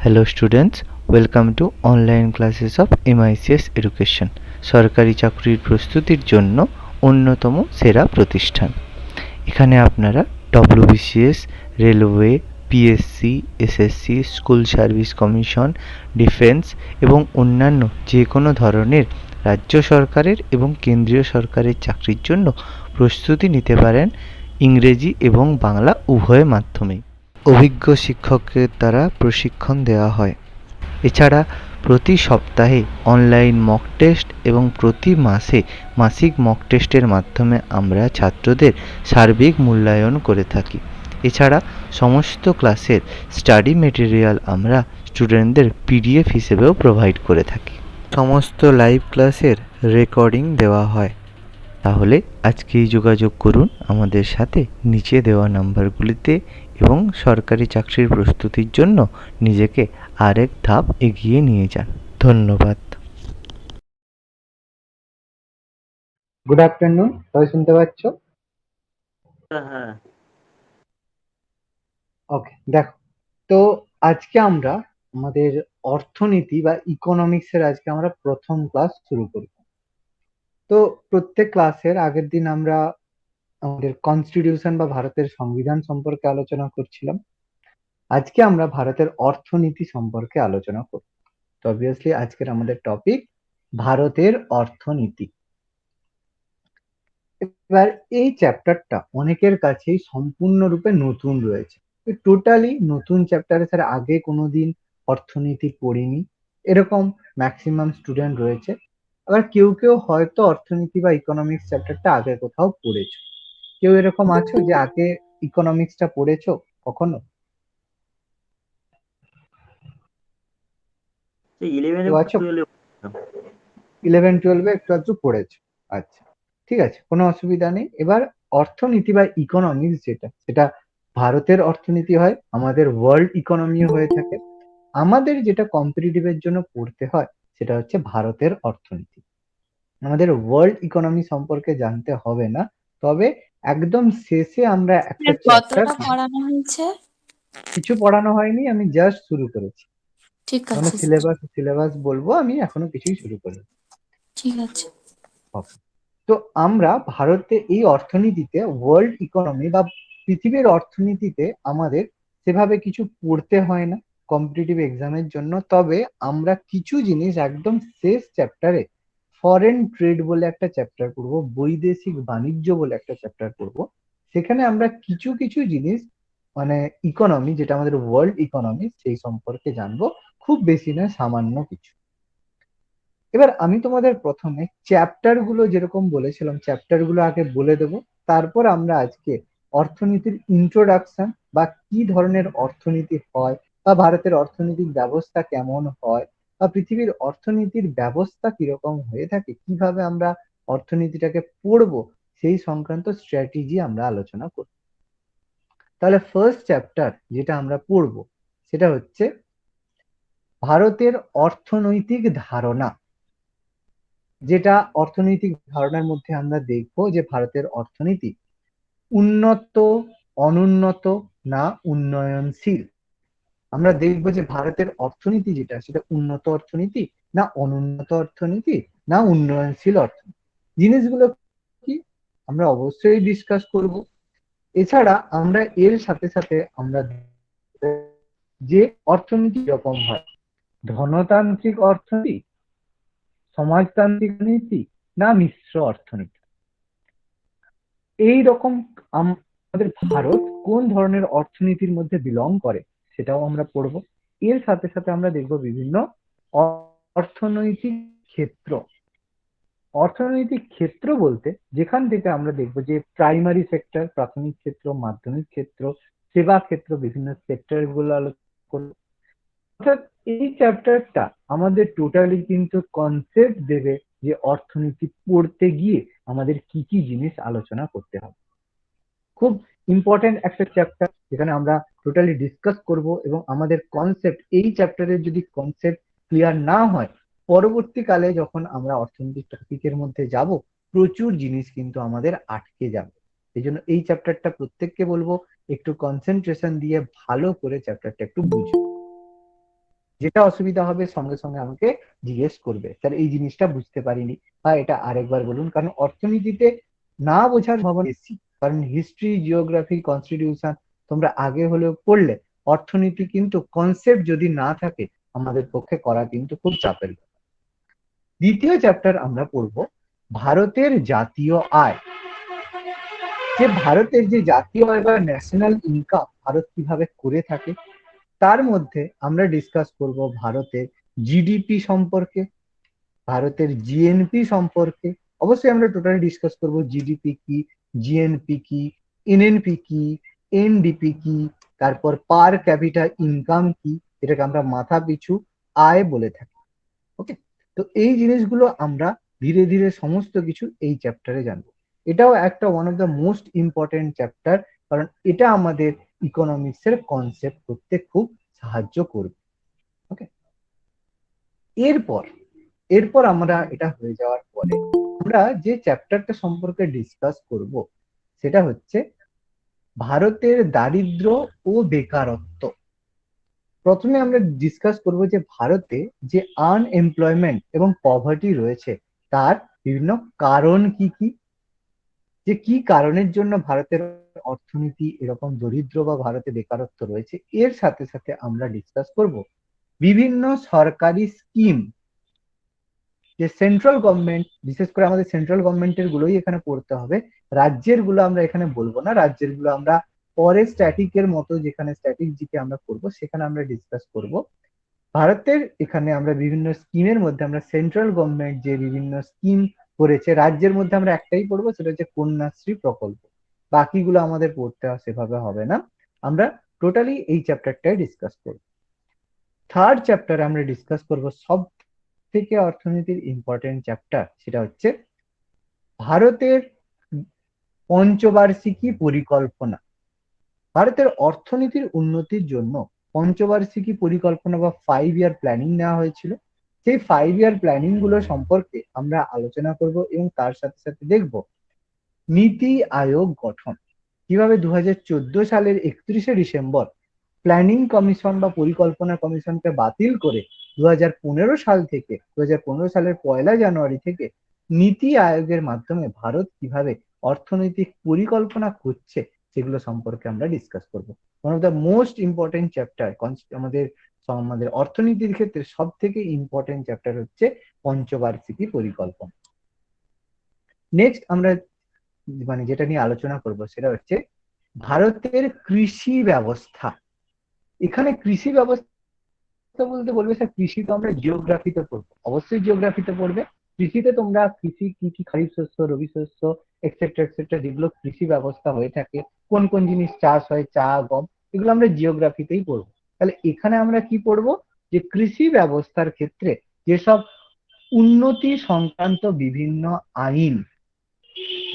Hello students, welcome to online classes of MICS Education, সরকারি চাকরির প্রস্তুতির জন্য অন্যতম সেরা প্রতিষ্ঠান। এখানে আপনারা WBCS, railway, PSC, SSC, school service commission, defence এবং অন্যান্য যে কোনো ধরনের রাজ্য সরকারের এবং কেন্দ্রীয় সরকারের চাকরির জন্য প্রস্তুতি নিতে পারেন ইংরেজি এবং বাংলা উভয় মাধ্যমেই। অভিজ্ঞ শিক্ষকের দ্বারা প্রশিক্ষণ দেওয়া হয়। এছাড়া প্রতি সপ্তাহে অনলাইন মক টেস্ট এবং প্রতি মাসে মাসিক মক টেস্টের মাধ্যমে আমরা ছাত্রদের সার্বিক মূল্যায়ন করে থাকি। এছাড়া সমস্ত ক্লাসের স্টাডি মেটেরিয়াল আমরা স্টুডেন্টদের পিডিএফ হিসেবেও প্রোভাইড করে থাকি। সমস্ত লাইভ ক্লাসের রেকর্ডিং দেওয়া হয়। তাহলে আজকেই যোগাযোগ করুন আমাদের সাথে নিচে দেওয়া নাম্বারগুলিতে এবং সরকারি চাকরির প্রস্তুতির জন্য নিজেকে আরেক ধাপ এগিয়ে নিয়ে যান। ধন্যবাদ। গুড আফটারনুন, সবাই শুনতে পাচ্ছ? হ্যাঁ। ওকে, দেখো তো আজকে আমরা আমাদের অর্থনীতি বা ইকোনমিক্স এর আজকে আমরা প্রথম ক্লাস শুরু করব। তো প্রত্যেক ক্লাসের আগের দিন আমরা আমাদের কনস্টিটিউশন বা ভারতের সংবিধান সম্পর্কে আলোচনা করছিলাম। আজকে আমরা ভারতের অর্থনীতি সম্পর্কে আলোচনা করব। তো অবভিয়াসলি আজকের আমাদের টপিক ভারতের অর্থনীতি। এবার এই চ্যাপ্টারটা অনেকের কাছেই সম্পূর্ণরূপে নতুন রয়েছে। টোটালি নতুন চ্যাপ্টারে স্যার আগে কোনোদিন অর্থনীতি পড়িনি এরকম ম্যাক্সিমাম স্টুডেন্ট রয়েছে। আবার কেউ কেউ হয়তো অর্থনীতি বা ইকোনমিক্স চ্যাপ্টারটা আগে কোথাও পড়েছো। কেউ এরকম আছো যে আগে ইকোনমিক্সটা পড়েছো কখনো? কেউ আছো? 11-12 একটু আধটু পড়েছো। আচ্ছা, ঠিক আছে, কোনো অসুবিধা নেই। এবার অর্থনীতি বা ইকোনমিক্স সেটা ভারতের অর্থনীতি হয়, আমাদের ওয়ার্ল্ড ইকোনমি হয়ে থাকে। আমাদের যেটা কম্পিটিটিভের জন্য পড়তে হয় সেটা হচ্ছে ভারতের অর্থনীতি। আমাদের ওয়ার্ল্ড ইকোনমি সম্পর্কে জানতে হবে না, তবে একদম শেষে আমরা একটা চ্যাপ্টার কতটা পড়ানো হয়েছে? কিছু পড়ানো হয়নি, আমি জাস্ট শুরু করেছি। ঠিক মানে আছে, সিলেবাস বলবো, আমি এখনো কিছুই শুরু করিনি। ঠিক আছে। তো আমরা ভারতে এই অর্থনীতিতে ওয়ার্ল্ড ইকোনমি বা পৃথিবীর অর্থনীতিতে আমাদের সেভাবে কিছু পড়তে হয় না কম্পিটিটিভ এক্সামের জন্য। তবে আমরা কিছু জিনিস একদম শেষ চ্যাপ্টারে ফরেন ট্রেড বলে একটা চ্যাপ্টার পড়বো, বৈদেশিক বাণিজ্য বলে একটা চ্যাপ্টার পড়বো। সেখানে আমরা কিছু কিছু জিনিস মানে ইকোনমি, যেটা আমাদের ওয়ার্ল্ড ইকোনমি, সেই সম্পর্কে জানবো। খুব বেশি নয়, সামান্য কিছু। এবার আমি তোমাদের প্রথমে চ্যাপ্টার গুলো যেরকম বলেছিলাম চ্যাপ্টার গুলো আগে বলে দেব, তারপর আমরা আজকে অর্থনীতির ইন্ট্রোডাকশন বা কি ধরনের অর্থনীতি হয় বা ভারতের অর্থনৈতিক ব্যবস্থা কেমন হয় বা পৃথিবীর অর্থনীতির ব্যবস্থা কিরকম হয়ে থাকে, কিভাবে আমরা অর্থনীতিটাকে পড়বো, সেই সংক্রান্ত স্ট্র্যাটেজি আমরা আলোচনা করব। তাহলে ফার্স্ট চ্যাপ্টার যেটা আমরা পড়বো সেটা হচ্ছে ভারতের অর্থনৈতিক ধারণা। যেটা অর্থনৈতিক ধারণার মধ্যে আমরা দেখবো যে ভারতের অর্থনীতি উন্নত, অনুন্নত না উন্নয়নশীল। আমরা দেখবো যে ভারতের অর্থনীতি যেটা সেটা উন্নত অর্থনীতি না অনুন্নত অর্থনীতি না উন্নয়নশীল অর্থনীতি, জিনিসগুলো কি আমরা অবশ্যই ডিসকাস করব। এছাড়া আমরা এর সাথে সাথে আমরা দেখবো যে অর্থনীতি এরকম হয়, ধনতান্ত্রিক অর্থনীতি, সমাজতান্ত্রিক নীতি না মিশ্র অর্থনীতি। এই রকম আমাদের ভারত কোন ধরনের অর্থনীতির মধ্যে বিলং করে সেটাও আমরা পড়বো। এর সাথে সাথে আমরা দেখব বিভিন্ন অর্থনৈতিক ক্ষেত্র। অর্থনৈতিক ক্ষেত্র বলতে যেখান থেকে আমরা দেখব যে প্রাইমারি সেক্টর, প্রাথমিক ক্ষেত্র, মাধ্যমিক ক্ষেত্র, সেবা ক্ষেত্র, বিভিন্ন সেক্টর গুলো আলোচনা করব। অর্থাৎ এই চ্যাপ্টারটা আমাদের টোটালি কিন্তু কনসেপ্ট দেবে যে অর্থনীতি পড়তে গিয়ে আমাদের কি কি জিনিস আলোচনা করতে হবে। খুব ইম্পর্টেন্ট একটা চ্যাপ্টার যেখানে আমরা টোটালি ডিসকাস করব, এবং আমাদের কনসেপ্ট, এই চ্যাপ্টারের যদি কনসেপ্ট ক্লিয়ার না হয় পরবর্তীকালে যখন আমরা অর্থনৈতিক টপিকের মধ্যে যাব প্রচুর জিনিস কিন্তু আমাদের আটকে যাবে। এই জন্য এই চ্যাপ্টারটা প্রত্যেককে বলবো একটু কনসেন্ট্রেশন দিয়ে ভালো করে চ্যাপ্টারটা একটু বুঝো। যেটা অসুবিধা হবে সঙ্গে সঙ্গে আমাকে জিজ্ঞেস করবে, স্যার এই জিনিসটা বুঝতে পারিনি বা এটা আরেকবার বলুন। কারণ অর্থনীতিতে না বোঝার সম্ভাবনা বেশি, কারণ হিস্ট্রি, জিওগ্রাফি, কনস্টিটিউশন তোমরা আগে হলেও পড়লে। অর্থনীতি কিন্তু কনসেপ্ট যদি না থাকে আমাদের পক্ষে করা কিন্তু খুব চাপের ব্যাপার। দ্বিতীয় চ্যাপ্টার আমরা পড়ব ভারতের জাতীয় আয়। যে ভারতের যে জাতীয় আয় বা ন্যাশনাল ইনকাম ভারত কিভাবে করে থাকে, তার মধ্যে আমরা ডিসকাস করব ভারতের জিডিপি সম্পর্কে, ভারতের জিএনপি সম্পর্কে। অবশ্যই আমরা টোটালি ডিসকাস করব জিডিপি কি, জিএনপি কি, এনএনপি কি, এনডিপি কি, তারপর পার ক্যাপিটা ইনকাম কি, যেটাকে আমরা মাথা পিছু আয় বলে থাকি। ওকে, তো এই জিনিসগুলো আমরা ধীরে ধীরে সমস্ত কিছু এই চ্যাপ্টারে জানবো। এটাও একটা one of the most important chapter, কারণ এটা আমাদের ইকোনমিক্স এর কনসেপ্ট করতে খুব সাহায্য করবে। ওকে, এরপর এরপর আমরা এটা হয়ে যাওয়ার পরে আমরা যে চ্যাপ্টারটা সম্পর্কে ডিসকাস করব সেটা হচ্ছে ভারতের দারিদ্র্য ও বেকারত্ব। প্রথমে আমরা ডিসকাস করব যে ভারতে যে আনএমপ্লয়মেন্ট এবং পভার্টি রয়েছে তার বিভিন্ন কারণ কি কি, যে কি কারণের জন্য ভারতের অর্থনীতি এরকম দরিদ্র বা ভারতে বেকারত্ব রয়েছে। এর সাথে সাথে আমরা ডিসকাস করব বিভিন্ন সরকারি স্কিম, যে সেন্ট্রাল গভর্নমেন্ট, বিশেষ করে আমাদের সেন্ট্রাল গভর্নমেন্টের গুলোই এখানে পড়তে হবে, রাজ্যের গুলো আমরা এখানে বলবো না। রাজ্যের গুলো আমরা পরে স্ট্যাটিকের মতো, যেখানে স্ট্যাটিক জিকে আমরা করবো সেখানে আমরা ডিসকাস করব। ভারতের এখানে আমরা বিভিন্ন স্কিমের মধ্যে আমরা সেন্ট্রাল গভর্নমেন্ট যে বিভিন্ন স্কিম করেছে, রাজ্যের মধ্যে আমরা একটাই পড়বো, সেটা হচ্ছে কন্যাশ্রী প্রকল্প। বাকিগুলো আমাদের পড়তে সেভাবে হবে না। আমরা টোটালি এই চ্যাপ্টারটাই ডিসকাস করব। থার্ড চ্যাপ্টারে আমরা ডিসকাস করব সব থেকে অর্থনীতির ইম্পর্টেন্ট চ্যাপ্টার, সেটা হচ্ছে ভারতের পঞ্চবার্ষিকী পরিকল্পনা। ভারতের অর্থনীতির উন্নতির জন্য পঞ্চবার্ষিকী পরিকল্পনা বা 5 ইয়ার প্ল্যানিং নেওয়া হয়েছিল। সেই 5 ইয়ার প্ল্যানিং গুলো সম্পর্কে আমরা আলোচনা করব এবং তার সাথে সাথে দেখব নীতি আয়োগ গঠন কিভাবে 2014 সালের 31শে ডিসেম্বর প্ল্যানিং কমিশন বা পরিকল্পনা কমিশনকে বাতিল করে 2015 সাল থেকে 2015 সালের 1লা জানুয়ারি থেকে নীতি আয়োগের মাধ্যমে ভারত কিভাবে অর্থনৈতিক পরিকল্পনা করছে সেগুলো সম্পর্কে আমরা ডিসকাস করব। One of the most important chapter আমাদের আমাদের অর্থনীতির ক্ষেত্রে সব থেকে ইম্পর্টেন্ট চ্যাপ্টার হচ্ছে পঞ্চবার্ষিকী পরিকল্পনা। নেক্সট আমরা মানে যেটা নিয়ে আলোচনা করব সেটা হচ্ছে ভারতের কৃষি ব্যবস্থা। এখানে কৃষি ব্যবস্থা বলতে বলবে স্যার কৃষি তো আমরা জিওগ্রাফিতে পড়বো। অবশ্যই জিওগ্রাফিতে পড়বে। কৃষিতে তোমরা কৃষি কি কি, খারিফ শস্য, রবি শস্য, এক্সেট্রা এক্সেট্রা, যেগুলো কৃষি ব্যবস্থা হয়ে থাকে, কোন কোন জিনিস চাষ হয়, চা, গম, এগুলো আমরা জিওগ্রাফিতেই পড়বো। তাহলে এখানে আমরা কি পড়বো, যে কৃষি ব্যবস্থার ক্ষেত্রে যেসব উন্নতি সংক্রান্ত বিভিন্ন আইন,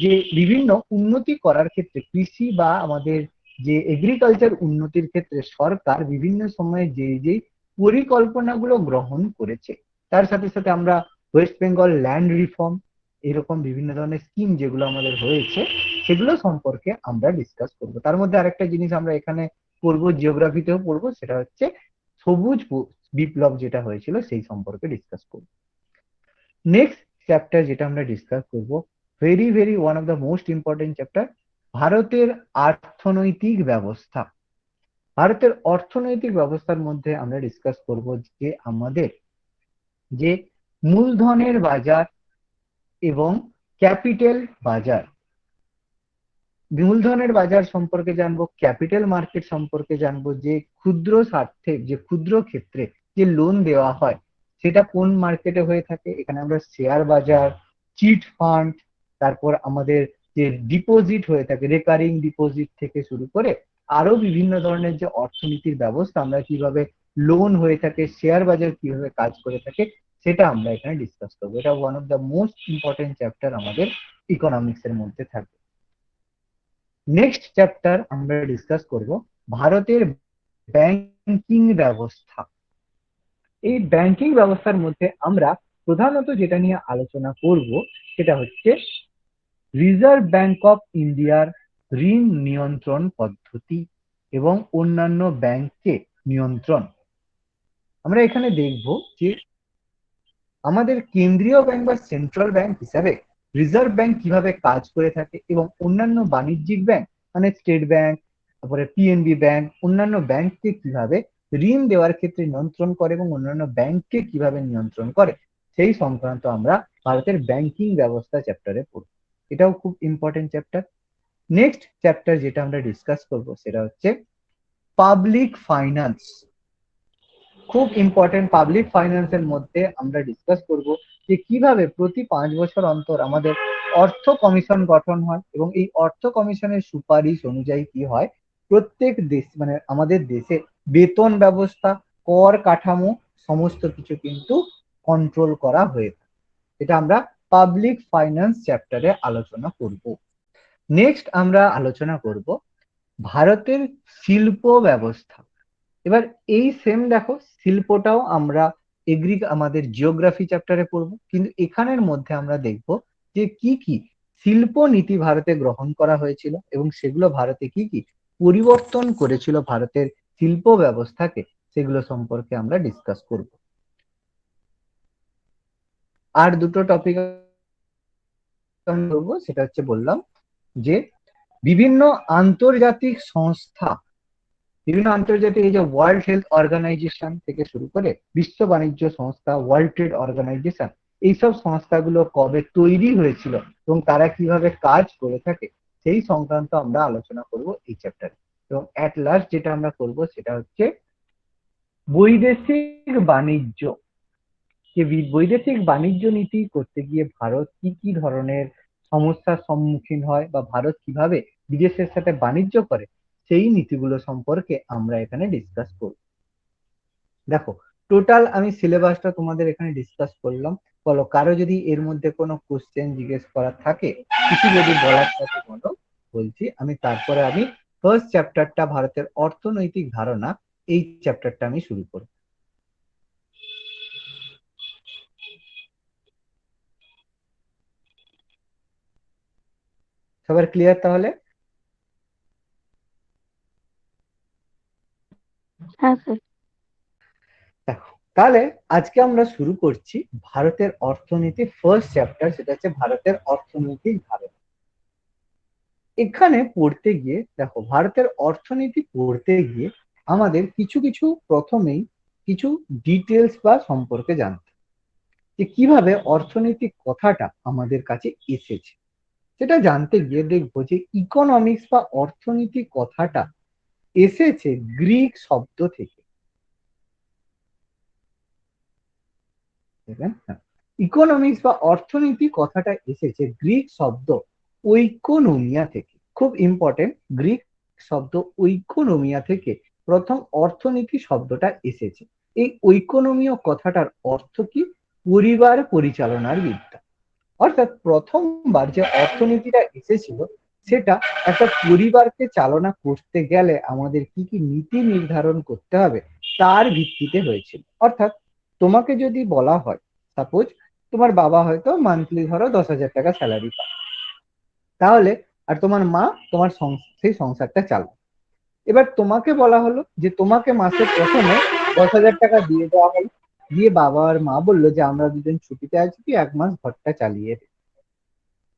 যে বিভিন্ন উন্নতি করার ক্ষেত্রে কৃষি বা আমাদের যে এগ্রিকালচার উন্নতির ক্ষেত্রে সরকার বিভিন্ন সময়ে যে যে পরিকল্পনাগুলো গ্রহণ করেছে, তার সাথে সাথে আমরা ওয়েস্ট বেঙ্গল ল্যান্ড রিফর্ম, এরকম বিভিন্ন ধরনের স্কিম যেগুলো আমাদের হয়েছে সেগুলো সম্পর্কে আমরা ডিসকাস করব। তার মধ্যে আরেকটা জিনিস আমরা এখানে পড়বো, জিওগ্রাফিতেও পড়বো, সেটা হচ্ছে সবুজ বিপ্লব যেটা হয়েছিল সেই সম্পর্কে ডিসকাস করব। নেক্সট চ্যাপ্টার যেটা আমরা ডিসকাস করব, very very one of the most important chapter, ভারতের অর্থনৈতিক ব্যবস্থা। ভারতের অর্থনৈতিক ব্যবস্থার মধ্যে আমরা ডিসকাস করব যে আমাদের যে মূলধনের বাজার এবং ক্যাপিটাল বাজার, মূলধনের বাজার সম্পর্কে জানবো, ক্যাপিটাল মার্কেট সম্পর্কে জানবো, যে ক্ষুদ্র স্বার্থে যে ক্ষুদ্র ক্ষেত্রে যে লোন দেওয়া হয় সেটা কোন মার্কেটে হয়ে থাকে। এখানে আমরা শেয়ার বাজার, চিট ফান্ড, তারপর আমাদের যে ডিপোজিট হয়ে থাকে, রেকারিং ডিপোজিট থেকে শুরু করে আরো বিভিন্ন ধরনের যে অর্থনীতির ব্যবস্থা, আমরা কিভাবে লোন হয়ে থাকে, শেয়ার বাজার কিভাবে কাজ করে থাকে, সেটা আমরা এখানে ডিসকাস করবো। এটা one of the most important chapter আমাদের ইকোনমিক্স এর মধ্যে থাকবে। নেক্সট চ্যাপ্টার আমরা ডিসকাস করব ভারতের ব্যাংকিং ব্যবস্থা। এই ব্যাংকিং ব্যবস্থার মধ্যে আমরা প্রধানত যেটা নিয়ে আলোচনা করব সেটা হচ্ছে রিজার্ভ ব্যাংক অফ ইন্ডিয়ার ঋণ নিয়ন্ত্রণ পদ্ধতি এবং অন্যান্য ব্যাংককে নিয়ন্ত্রণ। আমরা এখানে দেখব যে আমাদের কেন্দ্রীয় ব্যাংক বা সেন্ট্রাল ব্যাংক হিসাবে রিজার্ভ ব্যাংক কিভাবে কাজ করে থাকে এবং অন্যান্য বাণিজ্যিক ব্যাংক মানে স্টেট ব্যাংক, তারপরে পিএনবি ব্যাংক, অন্যান্য ব্যাংককে কিভাবে ঋণ দেওয়ার ক্ষেত্রে নিয়ন্ত্রণ করে এবং অন্যান্য ব্যাংককে কিভাবে নিয়ন্ত্রণ করে সেই সংক্রান্ত আমরা ভারতের ব্যাংকিং ব্যবস্থা চ্যাপ্টারে পড়ব। এটাও খুব ইম্পর্টেন্ট চ্যাপ্টার। নেক্সট চ্যাপ্টার যেটা আমরা ডিসকাস করব সেটা হচ্ছে পাবলিক ফাইন্যান্স। খুব ইম্পর্টেন্ট। পাবলিক ফাইন্যান্সের মধ্যে আমরা ডিসকাস করব যে কিভাবে প্রতি 5 বছর অন্তর আমাদের অর্থ কমিশন গঠন হয় এবং এই অর্থ কমিশনের সুপারিশ অনুযায়ী কি হয় প্রত্যেক দেশ মানে আমাদের দেশে বেতন ব্যবস্থা, কর কাঠামো সমস্ত কিছু কিন্তু কন্ট্রোল করা হয়ে থাকে। এটা আমরা পাবলিক ফাইন্যান্স চ্যাপ্টারে আলোচনা করব। নেক্সট আমরা আলোচনা করব ভারতের শিল্প ব্যবস্থা। এবার এই সেম দেখো শিল্পটাও আমরা আমাদের জিওগ্রাফি চ্যাপ্টারে পড়বো, কিন্তু এখানের মধ্যে আমরা দেখব যে কি কি শিল্প নীতি ভারতে গ্রহণ করা হয়েছিল এবং সেগুলো ভারতে কি কি পরিবর্তন করেছিল ভারতের শিল্প ব্যবস্থাকে, সেগুলো সম্পর্কে আমরা ডিসকাস করব। আর দুটো টপিক আমি করবো, সেটা হচ্ছে বললাম যে বিভিন্ন আন্তর্জাতিক সংস্থা, বিভিন্ন আন্তর্জাতিক এই যে ওয়ার্ল্ড হেলথ অর্গানাইজেশন থেকে শুরু করে বিশ্ব বাণিজ্য সংস্থা, ওয়ার্ল্ড ট্রেড অর্গানাইজেশন, এইসব সংস্থাগুলো কবে তৈরি হয়েছিল এবং তারা কিভাবে কাজ করে থাকে সেই সংক্রান্ত আমরা আলোচনা করব এই চ্যাপ্টারে। এবং অ্যাট লাস্ট যেটা আমরা করব সেটা হচ্ছে বৈদেশিক বাণিজ্য। যে বৈদেশিক বাণিজ্য নীতি করতে গিয়ে ভারত কি কি ধরনের সমস্যার সম্মুখীন হয় বা ভারত কিভাবে বিদেশের সাথে বাণিজ্য করে সেই নীতিগুলো সম্পর্কে আমরা এখানে ডিসকাস করব। দেখো টোটাল আমি সিলেবাসটা তোমাদের এখানে ডিসকাস করলাম। বলো কারো যদি এর মধ্যে কোনো কোশ্চেন জিজ্ঞেস করার থাকে, কিছু যদি বলার থাকে বলো, বলছি আমি। তারপরে আমি ফার্স্ট চ্যাপ্টারটা ভারতের অর্থনৈতিক ধারণা, এই চ্যাপ্টারটা আমি শুরু করব। সবার ক্লিয়ার তাহলে? হ্যাঁ স্যার। দেখো তাহলে আজকে আমরা শুরু করছি ভারতের অর্থনীতি ফার্স্ট চ্যাপ্টার, সেটা হচ্ছে ভারতের অর্থনৈতিক ধারণা। এখানে পড়তে গিয়ে দেখো ভারতের অর্থনীতি পড়তে গিয়ে আমাদের কিছু কিছু প্রথমেই কিছু ডিটেলস বা সম্পর্কে জানতে হবে। যে কিভাবে অর্থনৈতিক কথাটা আমাদের কাছে এসেছে সেটা জানতে গিয়ে দেখবো যে ইকোনমিক্স বা অর্থনীতি কথাটা এসেছে গ্রিক শব্দ থেকে। দেখবেন ইকোনমিক্স বা অর্থনীতি কথাটা এসেছে গ্রিক শব্দ ঐকোনোমিয়া থেকে। খুব ইম্পর্টেন্ট, গ্রিক শব্দ ঐকোনোমিয়া থেকে প্রথম অর্থনীতি শব্দটা এসেছে। এই ঐকোনোমিয় কথাটার অর্থ কি? পরিবার পরিচালনার বিদ্যা। অর্থাৎ প্রথমবার যে অর্থনীতিটা এসেছিল সেটা একটা পরিবারকে চালনা করতে গেলে আমাদের কি কি নীতি নির্ধারণ করতে হবে তার ভিত্তিতে হয়েছিল। অর্থাৎ তোমাকে যদি বলা হয়, সাপোজ তোমার বাবা হয়তো মান্থলি ধরো 10,000 টাকা স্যালারি পায়, তাহলে আর তোমার মা তোমার সেই সংসারটা চালায়। এবার তোমাকে বলা হলো যে তোমাকে মাসের প্রথমে 10,000 টাকা দিয়ে দেওয়া হলো, দিয়ে বাবা আর মা বললো যে আমরা দুজন ছুটিতে আছি, তুই 1 মাস ঘরটা চালিয়ে দে।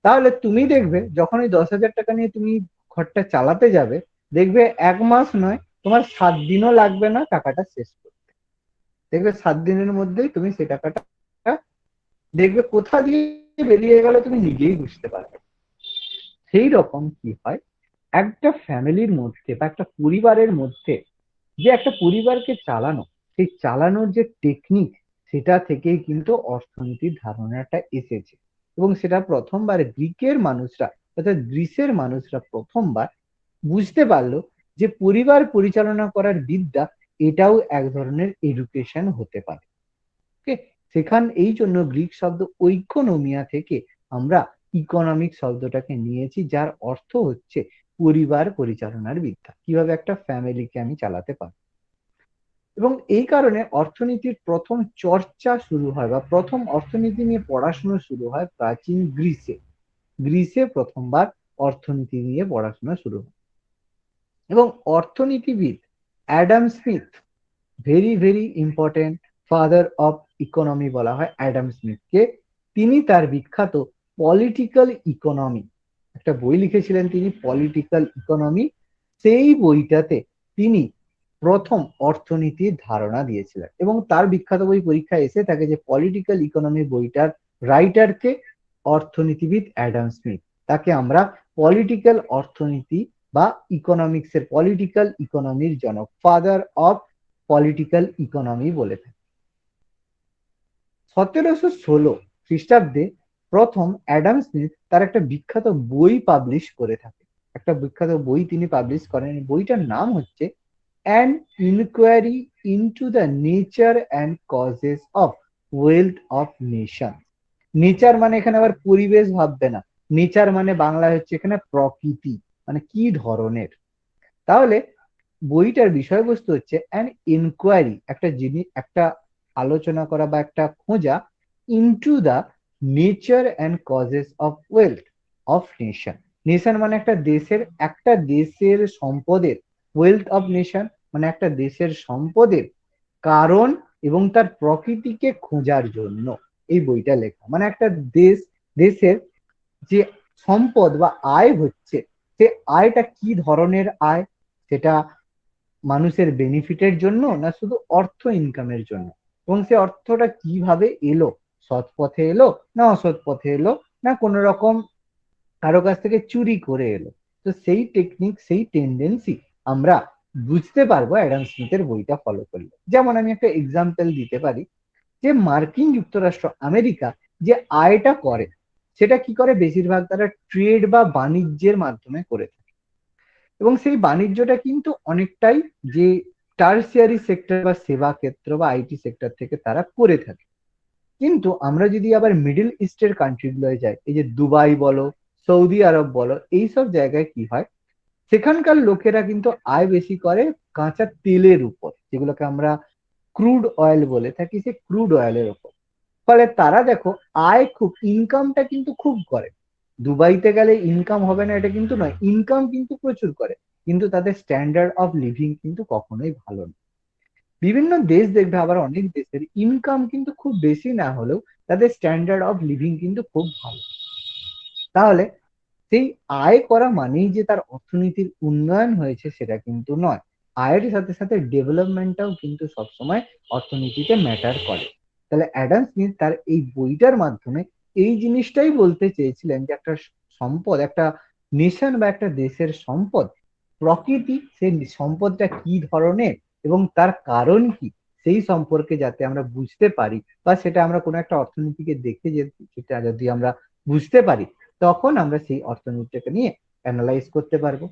তাহলে তুমি দেখবে যখন ওই 10,000 টাকা নিয়ে তুমি ঘরটা চালাতে যাবে, দেখবে 1 মাস নয়, তোমার 7 দিনও লাগবে না টাকাটা শেষ করতে। দেখবে 7 দিনের মধ্যেই তুমি সেই টাকাটা দেখবে কোথা দিয়ে বেরিয়ে গেল তুমি নিজেই বুঝতে পারবে। সেই রকম কি হয় একটা ফ্যামিলির মধ্যে বা একটা পরিবারের মধ্যে, যে একটা পরিবারকে চালানো, সেই চালানোর যে টেকনিক সেটা থেকেই কিন্তু অর্থনীতির ধারণাটা এসেছে। এবং সেটা প্রথমবার গ্রিকের মানুষরা অর্থাৎ গ্রিসের মানুষরা প্রথমবার বুঝতে পারলো যে পরিবার পরিচালনা করার বিদ্যা এটাও এক ধরনের এডুকেশন হতে পারে। ওকে, এই জন্য গ্রিক শব্দ ঐকোনোমিয়া থেকে আমরা ইকোনমিক শব্দটাকে নিয়েছি, যার অর্থ হচ্ছে পরিবার পরিচালনার বিদ্যা, কিভাবে একটা ফ্যামিলিকে আমি চালাতে পারি। এবং এই কারণে অর্থনীতির প্রথম চর্চা শুরু হয় বা প্রথম অর্থনীতি নিয়ে পড়াশোনা শুরু হয় প্রাচীন গ্রিসে। গ্রিসে প্রথমবার অর্থনীতি নিয়ে পড়াশোনা শুরু হয় এবং অর্থনীতিবিদ Adam Smith very very important father of economy বলা হয় অ্যাডাম স্মিথকে। তিনি তার বিখ্যাত পলিটিক্যাল ইকোনমি, একটা বই লিখেছিলেন তিনি পলিটিক্যাল ইকোনমি। সেই বইটাতে তিনি প্রথম অর্থনীতির ধারণা দিয়েছিলেন এবং তার বিখ্যাত বই পরীক্ষায় এসে থাকে যে পলিটিক্যাল ইকোনমি বইটার রাইটারকে অর্থনীতিবিদ অ্যাডাম স্মিথ। তাকে আমরা পলিটিক্যাল অর্থনীতি বা ইকোনমিক্সের পলিটিক্যাল ইকোনমির জনক, ফাদার অফ পলিটিক্যাল ইকোনমি বলে থাকি। 1716 খ্রিস্টাব্দে প্রথম অ্যাডাম স্মিথ তার একটা বিখ্যাত বই পাবলিশ করে থাকে। একটা বিখ্যাত বই তিনি পাবলিশ করেন, বইটার নাম হচ্ছে an inquiry into the nature and causes of wealth of nation. Nature মানে এখানে আবার পরিবেশ ভাববে না, নেচার মানে বাংলায় হচ্ছে এখানে প্রকৃতি, মানে কি ধরনের। তাহলে বইটার বিষয়বস্তু হচ্ছে অ্যান ইনকোয়ারি, একটা জিনিস, একটা আলোচনা করা বা একটা খোঁজা into the nature and causes of wealth of nation. Nation মানে একটা দেশের সম্পদের, ওয়েলথ অফ নেশন মানে একটা দেশের সম্পদের কারণ এবং তার প্রকৃতিকে খোঁজার জন্য এই বইটা লেখা। মানে একটা দেশের যে সম্পদ বা আয় হচ্ছে, সে আয়টা কি ধরনের আয়, সেটা মানুষের বেনিফিটের জন্য না শুধু অর্থ ইনকামের জন্য, এবং সে অর্থটা কিভাবে এলো, সৎ পথে এলো না অসৎ পথে এলো না কোনো রকম কারো কাছ থেকে চুরি করে এলো। তো সেই টেকনিক, সেই টেন্ডেন্সি আমরা বুঝতে পারবো অ্যাডাম স্মিথের বইটা ফলো করলে। যেমন আমি একটা এক্সাম্পল দিতে পারি, যে মার্কিন যুক্তরাষ্ট্র আমেরিকা যে আয়টা করে, সেটা কি করে, বেশিরভাগ তারা ট্রেড বা বাণিজ্যের মাধ্যমে করে থাকে। এবং সেই বাণিজ্যটা কিন্তু অনেকটাই যে টার্সিয়ারি সেক্টর বা সেবা ক্ষেত্র বা আইটি সেক্টর থেকে তারা করে থাকে। কিন্তু আমরা যদি আবার মিডল ইস্টের কান্ট্রি গুলোয় যাই, এই যে দুবাই বলো, সৌদি আরব বলো, এইসব জায়গায় কি হয়, সেখানকার লোকেরা কিন্তু আয় বেশি করে কাঁচা তেলের উপর, যেগুলোকে আমরা ক্রুড অয়েল বলে থাকি, সে ক্রুড অয়েলের উপর। ফলে তারা দেখো আয় খুব, ইনকামটা কিন্তু খুব করে। দুবাইতে গেলে ইনকাম হবে না এটা কিন্তু নয়, ইনকাম কিন্তু প্রচুর করে, কিন্তু তাদের স্ট্যান্ডার্ড অফ লিভিং কিন্তু কখনোই ভালো না। বিভিন্ন দেশ দেখবে, আবার অনেক দেশের ইনকাম কিন্তু খুব বেশি না হলেও তাদের স্ট্যান্ডার্ড অফ লিভিং কিন্তু খুব ভালো। তাহলে সেই আয় করা মানেই যে তার অর্থনীতির উন্নয়ন হয়েছে সেটা কিন্তু নয়। আয়ের সাথে সাথে ডেভেলপমেন্টটাও কিন্তু সবসময় অর্থনীতিতে ম্যাটার করে। তাহলে অ্যাডাম স্মিথ তার এই বইটার মাধ্যমে এই জিনিসটাই বলতে চেয়েছিলেন যে একটা সম্পদ, একটা নেশন বা একটা দেশের সম্পদ প্রকৃতি, সেই সম্পদটা কি ধরনের এবং তার কারণ কি, সেই সম্পর্কে যাতে আমরা বুঝতে পারি, বা সেটা আমরা কোনো একটা অর্থনীতিকে দেখে যে সেটা যদি আমরা বুঝতে পারি, তখন আমরা সেই অর্থনীতিটাকে নিয়ে অ্যানালাইজ করতে পারবো।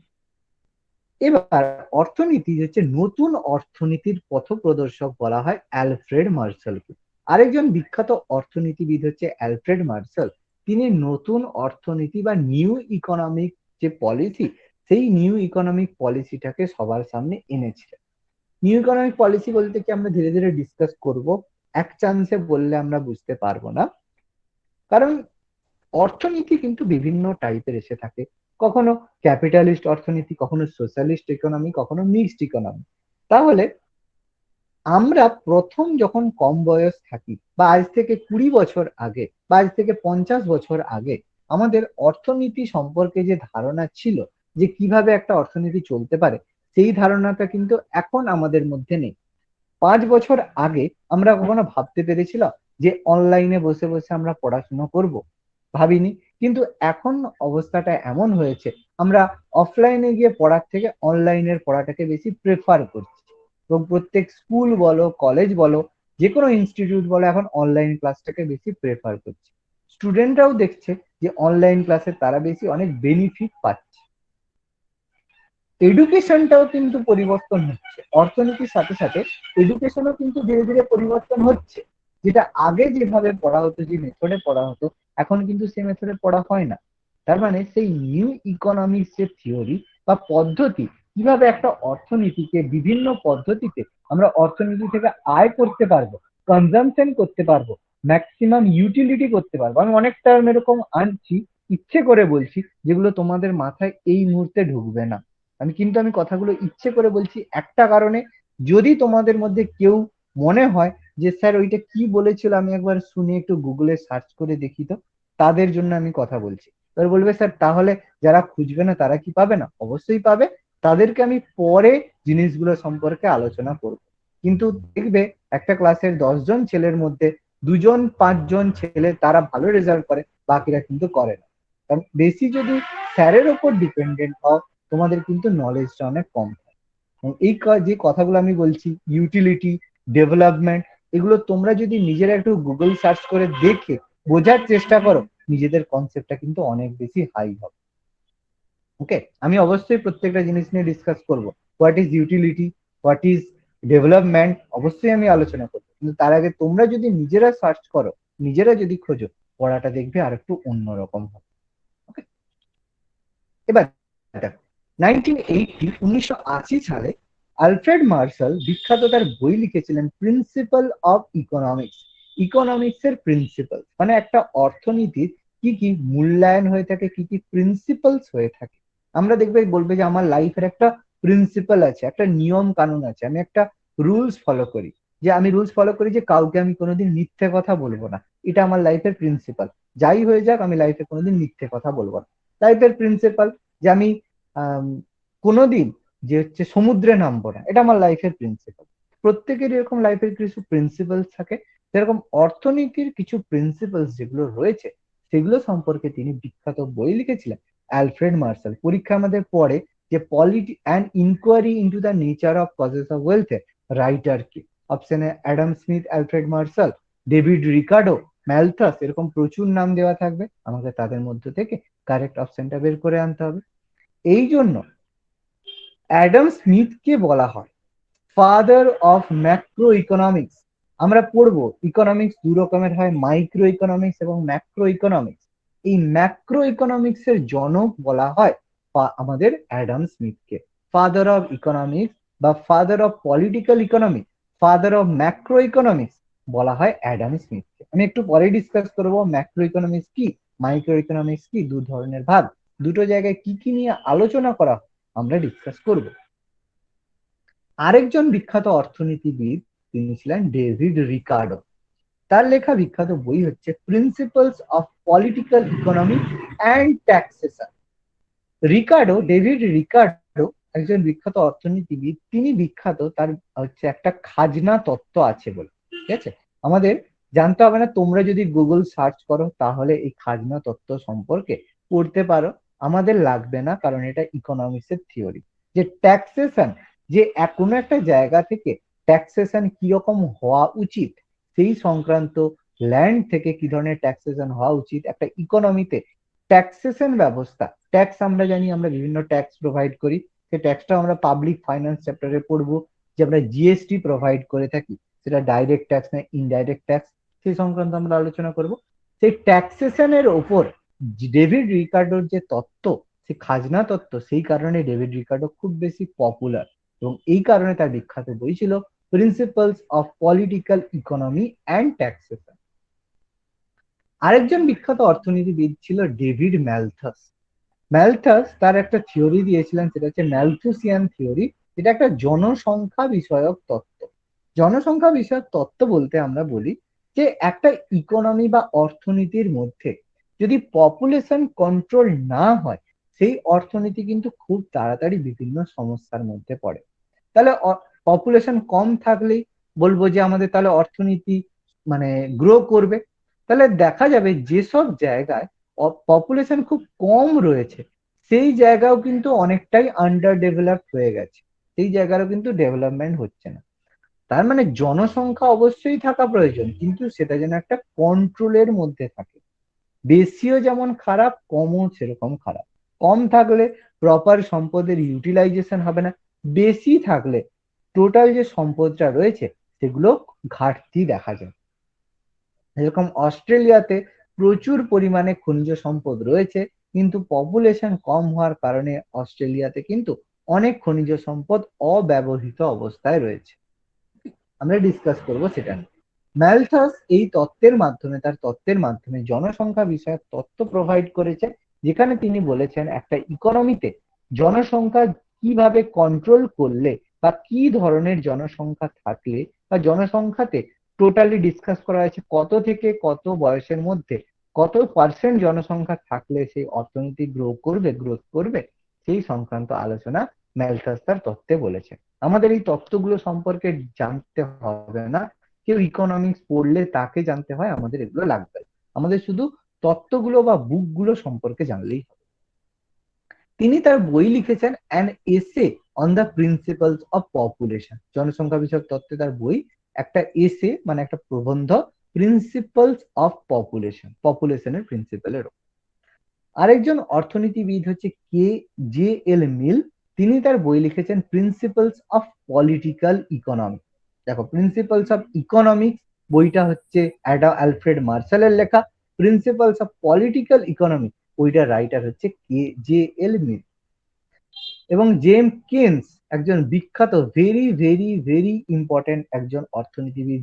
এবার অর্থনীতি হচ্ছে নতুন অর্থনীতির পথপ্রদর্শক বলা হয় অ্যালফ্রেড মার্শালকে। আরেকজন বিখ্যাত অর্থনীতিবিদ হচ্ছে অ্যালফ্রেড মার্শাল। তিনি নতুন অর্থনীতি বা নিউ ইকোনমিক যে পলিসি, সেই নিউ ইকোনমিক পলিসিটাকে সবার সামনে এনেছিলেন। নিউ ইকোনমিক পলিসি বলতে কি আমরা ধীরে ধীরে ডিসকাস করব, এক চান্সে বললে আমরা বুঝতে পারবো না। কারণ অর্থনীতি কিন্তু বিভিন্ন টাইপের এসে থাকে, কখনো ক্যাপিটালিস্ট অর্থনীতি, কখনো সোশ্যালিস্ট ইকোনমি, কখনো মিক্সড ইকোনমি। তাহলে আমরা প্রথম যখন কম বয়স থাকি, বা আজ থেকে 20 বছর আগে বা আজ থেকে 50 বছর আগে, আমাদের অর্থনীতি সম্পর্কে যে ধারণা ছিল, যে কিভাবে একটা অর্থনীতি চলতে পারে, সেই ধারণাটা কিন্তু এখন আমাদের মধ্যে নেই। 5 বছর আগে আমরা কখনো ভাবতে পেরেছিলাম যে অনলাইনে বসে বসে আমরা পড়াশুনো করব? ভাবিনি। কিন্তু এখন অবস্থাটা এমন হয়েছে, আমরা অফলাইনে গিয়ে পড়ার থেকে অনলাইনের পড়াটাকে বেশি প্রেফার করছি। এবং প্রত্যেক স্কুল বলো, কলেজ বলো, যে কোনো ইনস্টিটিউট বলো, এখন অনলাইন ক্লাসটাকে বেশি প্রেফার করছে। স্টুডেন্টরাও দেখছে যে অনলাইন ক্লাসে তারা বেশি অনেক বেনিফিট পাচ্ছে। এডুকেশনটাও কিন্তু পরিবর্তন হচ্ছে, অর্থনীতির সাথে সাথে এডুকেশনও কিন্তু ধীরে ধীরে পরিবর্তন হচ্ছে। যেটা আগে যেভাবে পড়া হতো, যে মেথডে পড়া হতো, এখন কিন্তু সেই মেথডে পড়া হয় না। তার মানে সেই নিউ ইকোনমিক্স যে থিওরি বা পদ্ধতি, কিভাবে একটা অর্থনীতিকে বিভিন্ন পদ্ধতিতে আমরা অর্থনীতি থেকে আয় করতে পারবো, কনজামশন করতে পারবো, ম্যাক্সিমাম ইউটিলিটি করতে পারবো। আমি অনেক টার্ম এরকম আনছি, ইচ্ছে করে বলছি, যেগুলো তোমাদের মাথায় এই মুহূর্তে ঢুকবে না। আমি কথাগুলো ইচ্ছে করে বলছি একটা কারণে, যদি তোমাদের মধ্যে কেউ মনে হয় যে স্যার ওইটা কি বলেছিল, আমি একবার শুনে একটু গুগলে সার্চ করে দেখি, তো তাদের জন্য আমি কথা বলছি। এবার বলবে স্যার তাহলে যারা খুঁজবে না তারা কি পাবে না? অবশ্যই পাবে। তাদেরকে আমি পরে জিনিসগুলো সম্পর্কে আলোচনা করব। কিন্তু দেখবে একটা ক্লাসের 10 জন ছেলের মধ্যে 2 জন 5 জন ছেলে তারা ভালো রেজাল্ট করে, বাকিরা কিন্তু করে না। কারণ বেশি যদি স্যারের ওপর ডিপেন্ডেন্ট হও, তোমাদের কিন্তু নলেজটা অনেক কম থাকে। এবং যে কথাগুলো আমি বলছি, ইউটিলিটি, ডেভেলপমেন্ট, এগুলো তোমরা যদি নিজেরা একটু গুগল সার্চ করে দেখে বোঝার চেষ্টা করো, নিজেদের কনসেপ্টটা কিন্তু অনেক বেশি হাই হবে। ওকে, আমি অবশ্যই প্রত্যেকটা জিনিস নিয়ে ডিসকাস করব। What is utility, what is development, অবশ্যই আমি আলোচনা করবো। কিন্তু তার আগে তোমরা যদি নিজেরা সার্চ করো, নিজেরা যদি খোঁজো, পড়াটা দেখবে আর একটু অন্যরকম হবে। ওকে, এবার দেখো, 1980 সালে আলফ্রেড মার্শাল বিখ্যাত তার বই লিখেছিলেন প্রিন্সিপাল অফ ইকোনমিক্স। ইকোনমিক্স এর প্রিন্সিপাল মানে একটা অর্থনীতির কি কি মূল্যায়ন হয়ে থাকে, কি কি প্রিন্সিপালস হয়ে থাকে। আমরা দেখবে বলবে যে আমার লাইফের একটা প্রিন্সিপাল আছে, একটা নিয়ম কানুন আছে, আমি একটা রুলস ফলো করি, যে আমি রুলস ফলো করি যে কাউকে আমি কোনোদিন মিথ্যে কথা বলবো না। এটা আমার লাইফের প্রিন্সিপাল। যাই হয়ে যাক, আমি লাইফে কোনোদিন মিথ্যে কথা বলবো না। লাইফের প্রিন্সিপাল যে আমি আম, কোনোদিন যে হচ্ছে সমুদ্রে নামবো না, এটা আমার লাইফের প্রিন্সিপাল। প্রত্যেকেরই এরকম লাইফের কিছু প্রিন্সিপালস থাকে। যেরকম অর্থনীতির কিছু প্রিন্সিপালস যেগুলো রয়েছে, সেগুলো সম্পর্কে তিনি বিখ্যাত বই লিখেছিলেন অ্যালফ্রেড মার্শাল। পরীক্ষা আমাদের পড়ে যে polity and inquiry into the nature of causes of wealth এর রাইটার কি? অপশনে Adam Smith, Alfred Marshall, David Ricardo, Malthus, এরকম প্রচুর নাম দেওয়া থাকবে। আমাকে তাদের মধ্যে থেকে কারেক্ট অপশনটা বের করে আনতে হবে। এই জন্য অ্যাডাম স্মিথকে বলা হয় ফাদার অফ ম্যাক্রো ইকোনমিক্স। আমরা পড়বো ইকোনমিক্স দু রকমের হয়, মাইক্রো ইকোনমিক্স এবং ম্যাক্রো ইকোনমিক্স। এই ম্যাক্রো ইকোনমিক্স এর জনক বলা হয় আমাদের অ্যাডাম স্মিথকে। ফাদার অফ ইকোনমিক্স বা father of political economics, father of macro economics বলা হয় অ্যাডাম স্মিথকে। আমি একটু পরে ডিসকাস করবো ম্যাক্রো ইকোনমিক্স কি, মাইক্রো ইকোনমিক্স কি, দু ধরনের ভাগ, দুটো জায়গায় কি কি নিয়ে আলোচনা করা হয় আমরা ডিসকাস করব। আরেকজন বিখ্যাত অর্থনীতিবিদ তিনি ছিলেন ডেভিড রিকার্ডো। তার লেখা বিখ্যাত বই হচ্ছে principles of political economy and taxation. David Ricardo একজন বিখ্যাত অর্থনীতিবিদ। তিনি বিখ্যাত তার হচ্ছে একটা খাজনা তত্ত্ব আছে বলে। ঠিক আছে, আমাদের জানতে হবে না, তোমরা যদি গুগল সার্চ করো তাহলে এই খাজনা তত্ত্ব সম্পর্কে পড়তে পারো। আমাদের লাগবে না, কারণ এটা ইকোনমিক্স এর থিওরি। যে ট্যাক্সেশন, যে কোনো একটা জায়গা থেকে ট্যাক্সেশন কিরকম হওয়া উচিত, সেই সংক্রান্ত ল্যান্ড থেকে কি ধরনের ট্যাক্সেশন হওয়া উচিত একটা ইকোনমিতে, ট্যাক্সেশন ব্যবস্থা। ট্যাক্স আমরা জানি, আমরা বিভিন্ন ট্যাক্স প্রোভাইড করি। সেই ট্যাক্সটা আমরা পাবলিক ফাইন্যান্স চ্যাপ্টারে পড়বো, যে আমরা জিএসটি প্রোভাইড করে থাকি, সেটা ডাইরেক্ট ট্যাক্স না ইনডাইরেক্ট ট্যাক্স, সেই সংক্রান্ত আমরা আলোচনা করব। সেই ট্যাক্সেশনের ওপর ডেভিড রিকার্ডোর যে তত্ত্ব, সেই খাজনা তত্ত্ব, সেই কারণে ডেভিড রিকার্ডো খুব বেশি পপুলার, এবং এই কারণে তার বিখ্যাত বই ছিল principles of political economy and taxation. আরেকজন বিখ্যাত অর্থনীতিবিদ ছিল ডেভিড ম্যালথাস। ম্যালথাস তার একটা থিওরি দিয়েছিলেন, সেটা হচ্ছে ম্যালথুসিয়ান থিওরি, যেটা একটা জনসংখ্যা বিষয়ক তত্ত্ব। জনসংখ্যা বিষয়ক তত্ত্ব বলতে আমরা বলি যে একটা ইকোনমি বা অর্থনীতির মধ্যে যদি পপুলেশন কন্ট্রোল না হয়, সেই অর্থনীতি কিন্তু খুব তাড়াতাড়ি বিভিন্ন সমস্যার মধ্যে পড়ে। তাহলে পপুলেশন কম থাকলেই বলবো যে আমাদের তাহলে অর্থনীতি মানে গ্রো করবে। তাহলে দেখা যাবে যেসব জায়গায় পপুলেশন খুব কম রয়েছে, সেই জায়গাও কিন্তু অনেকটাই আন্ডার ডেভেলপড হয়ে গেছে, সেই জায়গারও কিন্তু ডেভেলপমেন্ট হচ্ছে না। তার মানে জনসংখ্যা অবশ্যই থাকা প্রয়োজন, কিন্তু সেটা যেন একটা কন্ট্রোলের মধ্যে থাকে। বেশিও যেমন খারাপ, কমও সেরকম খারাপ। কম থাকলে প্রপার সম্পদের ইউটিলাইজেশন হবে না, বেশি থাকলে টোটাল যে সম্পদটা রয়েছে সেগুলো ঘাটতি দেখা যায়। যেরকম অস্ট্রেলিয়াতে প্রচুর পরিমাণে খনিজ সম্পদ রয়েছে, কিন্তু পপুলেশন কম হওয়ার কারণে অস্ট্রেলিয়াতে কিন্তু অনেক খনিজ সম্পদ অব্যবহৃত অবস্থায় রয়েছে। আমরা ডিসকাস করব সেটা নিয়ে। ম্যালথাস এই তার তত্ত্বের মাধ্যমে জনসংখ্যা বিষয়ক তত্ত্ব প্রোভাইড করেছে, যেখানে তিনি বলেছেন একটা ইকোনমিতে জনসংখ্যা কিভাবে কন্ট্রোল করলে বা কি ধরনের জনসংখ্যা থাকলে বা জনসংখ্যাতে টোটালি ডিসকাস করা হয়েছে কত থেকে কত বয়সের মধ্যে কত পার্সেন্ট জনসংখ্যা থাকলে সেই অর্থনীতি গ্রোথ করবে সেই সংক্রান্ত আলোচনা ম্যালথাস তার তত্ত্বে বলেছে। আমাদের এই তত্ত্বগুলো সম্পর্কে জানতে হবে না, কেউ ইকোনমিক্স পড়লে তাকে জানতে হয়, আমাদের এগুলো লাগবে না। আমাদের শুধু তত্ত্বগুলো বা বুকগুলো সম্পর্কে জানলেই হবে। তিনি তার বই লিখেছেন an essay on the principles of population, জনসংখ্যা বিষয়ক তত্ত্বে তার বই একটা এসে মানে একটা প্রবন্ধ, প্রিন্সিপালস অফ পপুলেশনের প্রিন্সিপালের। আরেকজন অর্থনীতিবিদ হচ্ছে কে জে এল মিল, তিনি তার বই লিখেছেন প্রিন্সিপালস অফ পলিটিক্যাল ইকোনমি। দেখো, প্রিন্সিপালস অফ ইকোনমিক্স বইটা হচ্ছে অ্যালফ্রেড মার্শালের লেখা, প্রিন্সিপালস অফ পলিটিক্যাল ইকোনমি বইটার রাইটার হচ্ছে কে জে এল মিল। এবং জেমস কেনস, একজন বিখ্যাত ভেরি ভেরি ভেরি ইম্পর্টেন্ট একজন অর্থনীতিবিদ,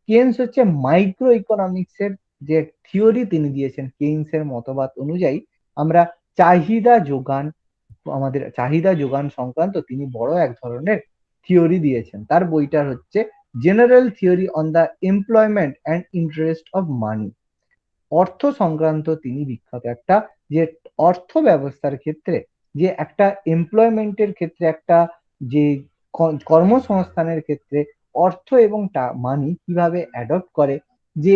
কেনস হচ্ছে মাইক্রো ইকোনমিক্স এর যে থিওরি তিনি দিয়েছেন, কেইনস এর মতবাদ অনুযায়ী আমরা চাহিদা যোগান, আমাদের চাহিদা যোগান সংক্রান্ত তিনি বড় এক ধরনের থিওরি দিয়েছেন। তার বইটা হচ্ছে general theory on the employment and interest of money. অর্থ সংক্রান্ত তিনি বিখ্যাত একটা, যে অর্থ ব্যবস্থার ক্ষেত্রে যে একটা এমপ্লয়মেন্টের ক্ষেত্রে একটা যে কর্মসংস্থানের ক্ষেত্রে অর্থ এবং মানি কিভাবে অ্যাডপ্ট করে, যে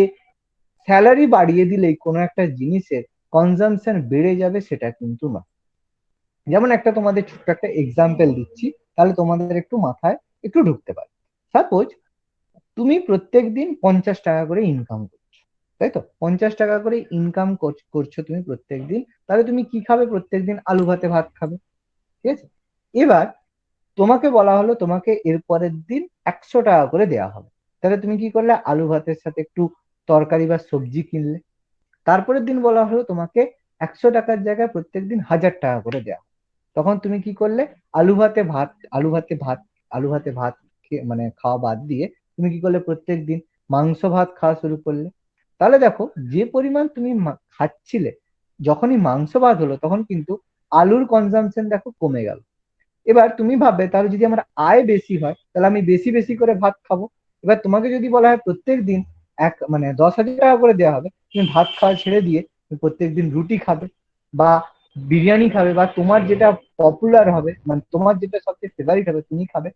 স্যালারি বাড়িয়ে দিলেই কোনো একটা জিনিসের কনজামশন বেড়ে যাবে সেটা কিন্তু না। যেমন একটা তোমাদের ছোট্ট একটা এক্সাম্পল দিচ্ছি, তাহলে তোমাদের একটু মাথায় একটু ঢুকতে পারে। সাপোজ তুমি প্রত্যেক দিন 50 টাকা করে ইনকাম করছো, তাই তো? 50 টাকা করে ইনকাম করছো তুমি প্রত্যেক দিন, তাহলে তুমি কি খাবে? প্রত্যেক দিন আলু ভাতে ভাত খাবে, ঠিক আছে? এবার তোমাকে বলা হলো তোমাকে এর পরের দিন 100 টাকা করে দেওয়া হবে, তাহলে তুমি কি করলে? আলু ভাতের সাথে একটু তরকারি বা সবজি কিনলে। তারপরের দিন বলা হলো তোমাকে 100 টাকার জায়গায় প্রত্যেকদিন 1000 টাকা করে দেওয়া, তখন তুমি কি করলে? আলু ভাতে ভাত আলু ভাতে ভাত আলু ভাতে ভাত মানে খাওয়া বাদ দিয়ে তুমি কি করলে? প্রত্যেক দিন মাংস ভাত খাওয়া শুরু করলে। তাহলে দেখো, যে পরিমাণ তুমি খাচ্ছিলে, যখনই মাংস ভাত হলো তখন কিন্তু আলুর কনজাম্পশন দেখো কমে গেল। এবার তুমি ভাববে, তাহলে যদি আমার আয় বেশি হয় তাহলে আমি বেশি বেশি করে ভাত খাবো। এবার তোমাকে যদি বলা হয় প্রত্যেক দিন 10,000 টাকা করে দেওয়া হবে, তুমি ভাত খাওয়া ছেড়ে দিয়ে তুমি প্রত্যেক দিন রুটি খাবে বা বিরিয়ানি খাবে, বা তোমার যেটা পপুলার হবে, মানে তোমার যেটা সবচেয়ে ফেভারিট হবে তুমি খাবে।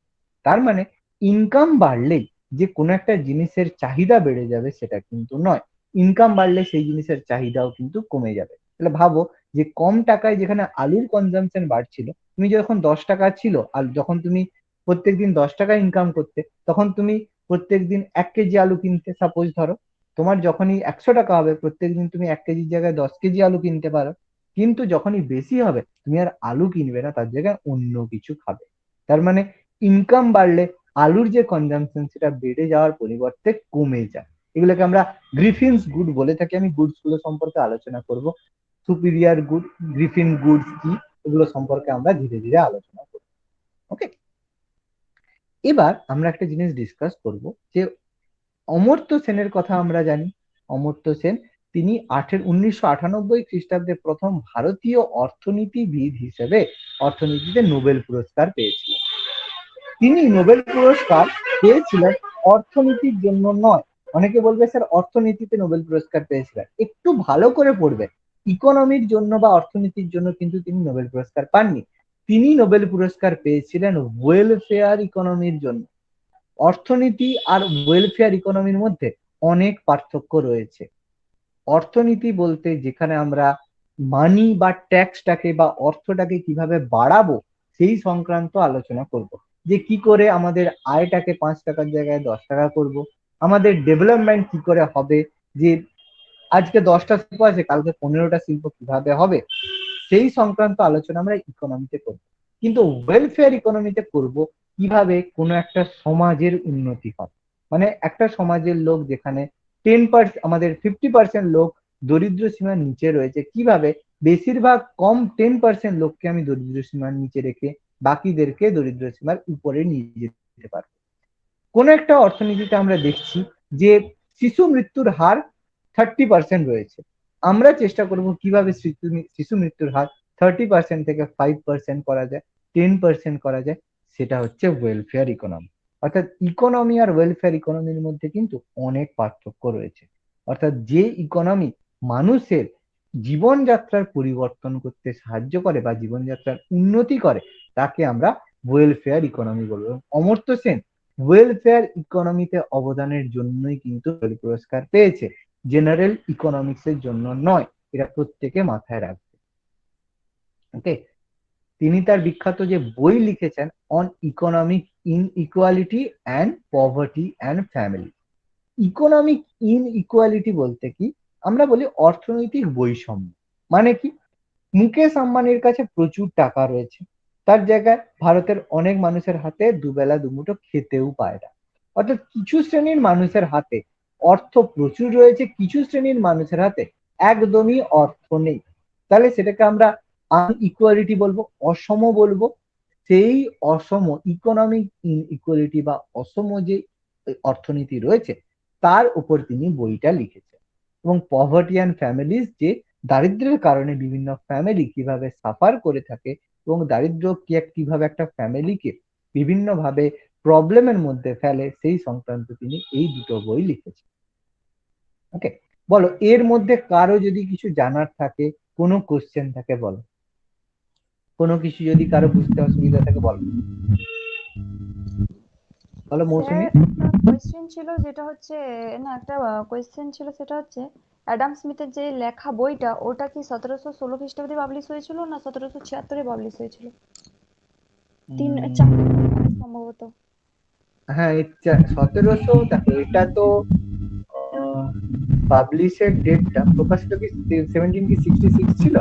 তার মানে ইনকাম বাড়লেই যে কোনো একটা জিনিসের চাহিদা বেড়ে যাবে সেটা কিন্তু নয়, ইনকাম বাড়লে সেই জিনিসের চাহিদাও কিন্তু কমে যাবে। তাহলে ভাবো, যে কম টাকায় যেখানে আলুর কনজাম্পশন বাড়ছিল, তুমি যখন 10 টাকা ছিল আর যখন তুমি প্রত্যেকদিন 10 টাকা ইনকাম করতে, তখন তুমি প্রত্যেকদিন 1 কেজি আলু কিনতে। সাপোজ ধরো তোমার যখনই 100 টাকা হবে, প্রত্যেকদিন তুমি 1 কেজির জায়গায় 10 কেজি আলু কিনতে পারো। কিন্তু যখনই বেশি হবে তুমি আর আলু কিনবে না, তার জায়গায় অন্য কিছু খাবে। তার মানে ইনকাম বাড়লে আলুর যে কনজাম্পশন সেটা বেড়ে যাওয়ার পরিবর্তে কমে যায়। এগুলোকে আমরা গ্রিফিনস গুড বলে থাকি। আমি গুডস গুলো সম্পর্কে আলোচনা করব, সুপিরিয়ার গুড, গ্রিফিন গুডস কি, এগুলো সম্পর্কে আমরা ধীরে ধীরে আলোচনা করব। ওকে, এবার আমরা একটা জিনিস ডিসকাস করব, যে অমর্ত্য সেনের কথা আমরা জানি। অমর্ত্য সেন, তিনি 1998 খ্রিস্টাব্দে প্রথম ভারতীয় অর্থনীতিবিদ হিসেবে অর্থনীতিতে নোবেল পুরস্কার পেয়েছিলেন। তিনি নোবেল পুরস্কার পেয়েছিলেন অর্থনীতির জন্য নয়। অনেকে বলবে স্যার অর্থনীতিতে নোবেল পুরস্কার পেয়েছিলেন, একটু ভালো করে পড়বেন, ইকোনমির জন্য বা অর্থনীতির জন্য কিন্তু তিনি নোবেল পুরস্কার পাননি। তিনি নোবেল পুরস্কার পেয়েছিলেন ওয়েলফেয়ার ইকোনমির জন্য। অর্থনীতি আর ওয়েলফেয়ার ইকোনমির মধ্যে অনেক পার্থক্য রয়েছে। অর্থনীতি বলতে যেখানে আমরা মানি বা ট্যাক্সটাকে বা অর্থটাকে কিভাবে বাড়াবো সেই সংক্রান্ত আলোচনা করব, যে কি করে আমাদের আয়টাকে 5 টাকার জায়গায় 10 টাকা করব, আমাদের ডেভেলপমেন্ট কি করে হবে, যে আজকে 10টা শিল্প আছে কালকে 15টা শিল্প কিভাবে হবে, সেই সংক্রান্ত আলোচনা আমরা ইকোনমিতে করব। কিন্তু ওয়েলফেয়ার ইকোনমিতে করব কিভাবে কোনো একটা সমাজের উন্নতি হয়, মানে একটা সমাজের লোক যেখানে 10%, আমাদের 50% লোক দরিদ্র সীমার নিচে রয়েছে, কিভাবে বেশিরভাগ 10% লোককে আমি দরিদ্র সীমার নিচে রেখে বাকিদেরকে দরিদ্র সীমার উপরে নিয়ে যেতে পারবো। কোন একটা অর্থনীতিতে আমরা দেখছি যে শিশু মৃত্যুর হার 30% রয়েছে, আমরা চেষ্টা করব কিভাবে শিশু মৃত্যুর হার 30% থেকে 5% করা যায়, 10% করা যায়, সেটা হচ্ছে ওয়েলফেয়ার ইকোনমি। অর্থাৎ ইকোনমি আর ওয়েলফেয়ার ইকোনমির মধ্যে কিন্তু অনেক পার্থক্য রয়েছে। অর্থাৎ যে ইকোনমি মানুষের জীবনযাত্রার পরিবর্তন করতে সাহায্য করে বা জীবনযাত্রার উন্নতি করে তাকে আমরা ওয়েলফেয়ার ইকোনমি বলবো। এবং অমর্ত্য সেন ওয়েলফেয়ার ইকোনমিতে অবদানের জন্যই কিন্তু নোবেল পুরস্কার পেয়েছে, জেনারেল ইকোনমিক্স এর জন্য নয়। এটা প্রত্যেকে মাথায় রাখবে। ওকে, তিনি তার বিখ্যাত যে বই লিখেছেন on economic inequality and poverty and family. Economic inequality বলতে কি, আমরা বলি অর্থনৈতিক বৈষম্য। মানে কি, মুকেশ আম্বানির কাছে প্রচুর টাকা রয়েছে, তার জায়গায় ভারতের অনেক মানুষের হাতে দুবেলা দুমুঠো খেতেও পায় না। অর্থাৎ কিছু শ্রেণীর মানুষের হাতে অর্থ প্রচুর রয়েছে, কিছু শ্রেণীর মানুষের হাতে একদমই অর্থ নেই। তাহলে সেটাকে আমরা আনইকুয়ালিটি বলবো, অসম বলবো। সেই অসম ইকোনমিক ইনইকুয়ালিটি বা অসম যে অর্থনীতি রয়েছে তার উপর তিনি বইটা লিখেছেন। এবং পভার্টি অ্যান্ড ফ্যামিলিজ, যে দারিদ্র্যের কারণে বিভিন্ন ফ্যামিলি কিভাবে সাফার করে থাকে এবং দারিদ্র্য কিভাবে একটা ফ্যামিলিকে বিভিন্ন ভাবে প্রবলেমের মধ্যে ফেলে, সেই সংক্রান্ত তিনি এই দুটো বই লিখেছেন। ওকে, বলো এর মধ্যে কারো যদি কিছু জানার থাকে, কোনো কোশ্চেন থাকে বলো, কোনো কিছু যদি কারো বুঝতে অসুবিধা থাকে বলো। বলো মৌসুমী। কোয়েশ্চেন ছিল যেটা হচ্ছে, না একটা কোয়েশ্চেন ছিল সেটা হচ্ছে অ্যাডাম স্মিথের যে লেখা বইটা ওটা কি 1716 খ্রিস্টাব্দে পাবলিশ হয়েছিল না 1776-এ পাবলিশ হয়েছিল? তিন চার সম্ভবত। হ্যাঁ, 1700, দেখো এটা তো পাবলিশের ডেটটা প্রকাশিত কি 1766 ছিল।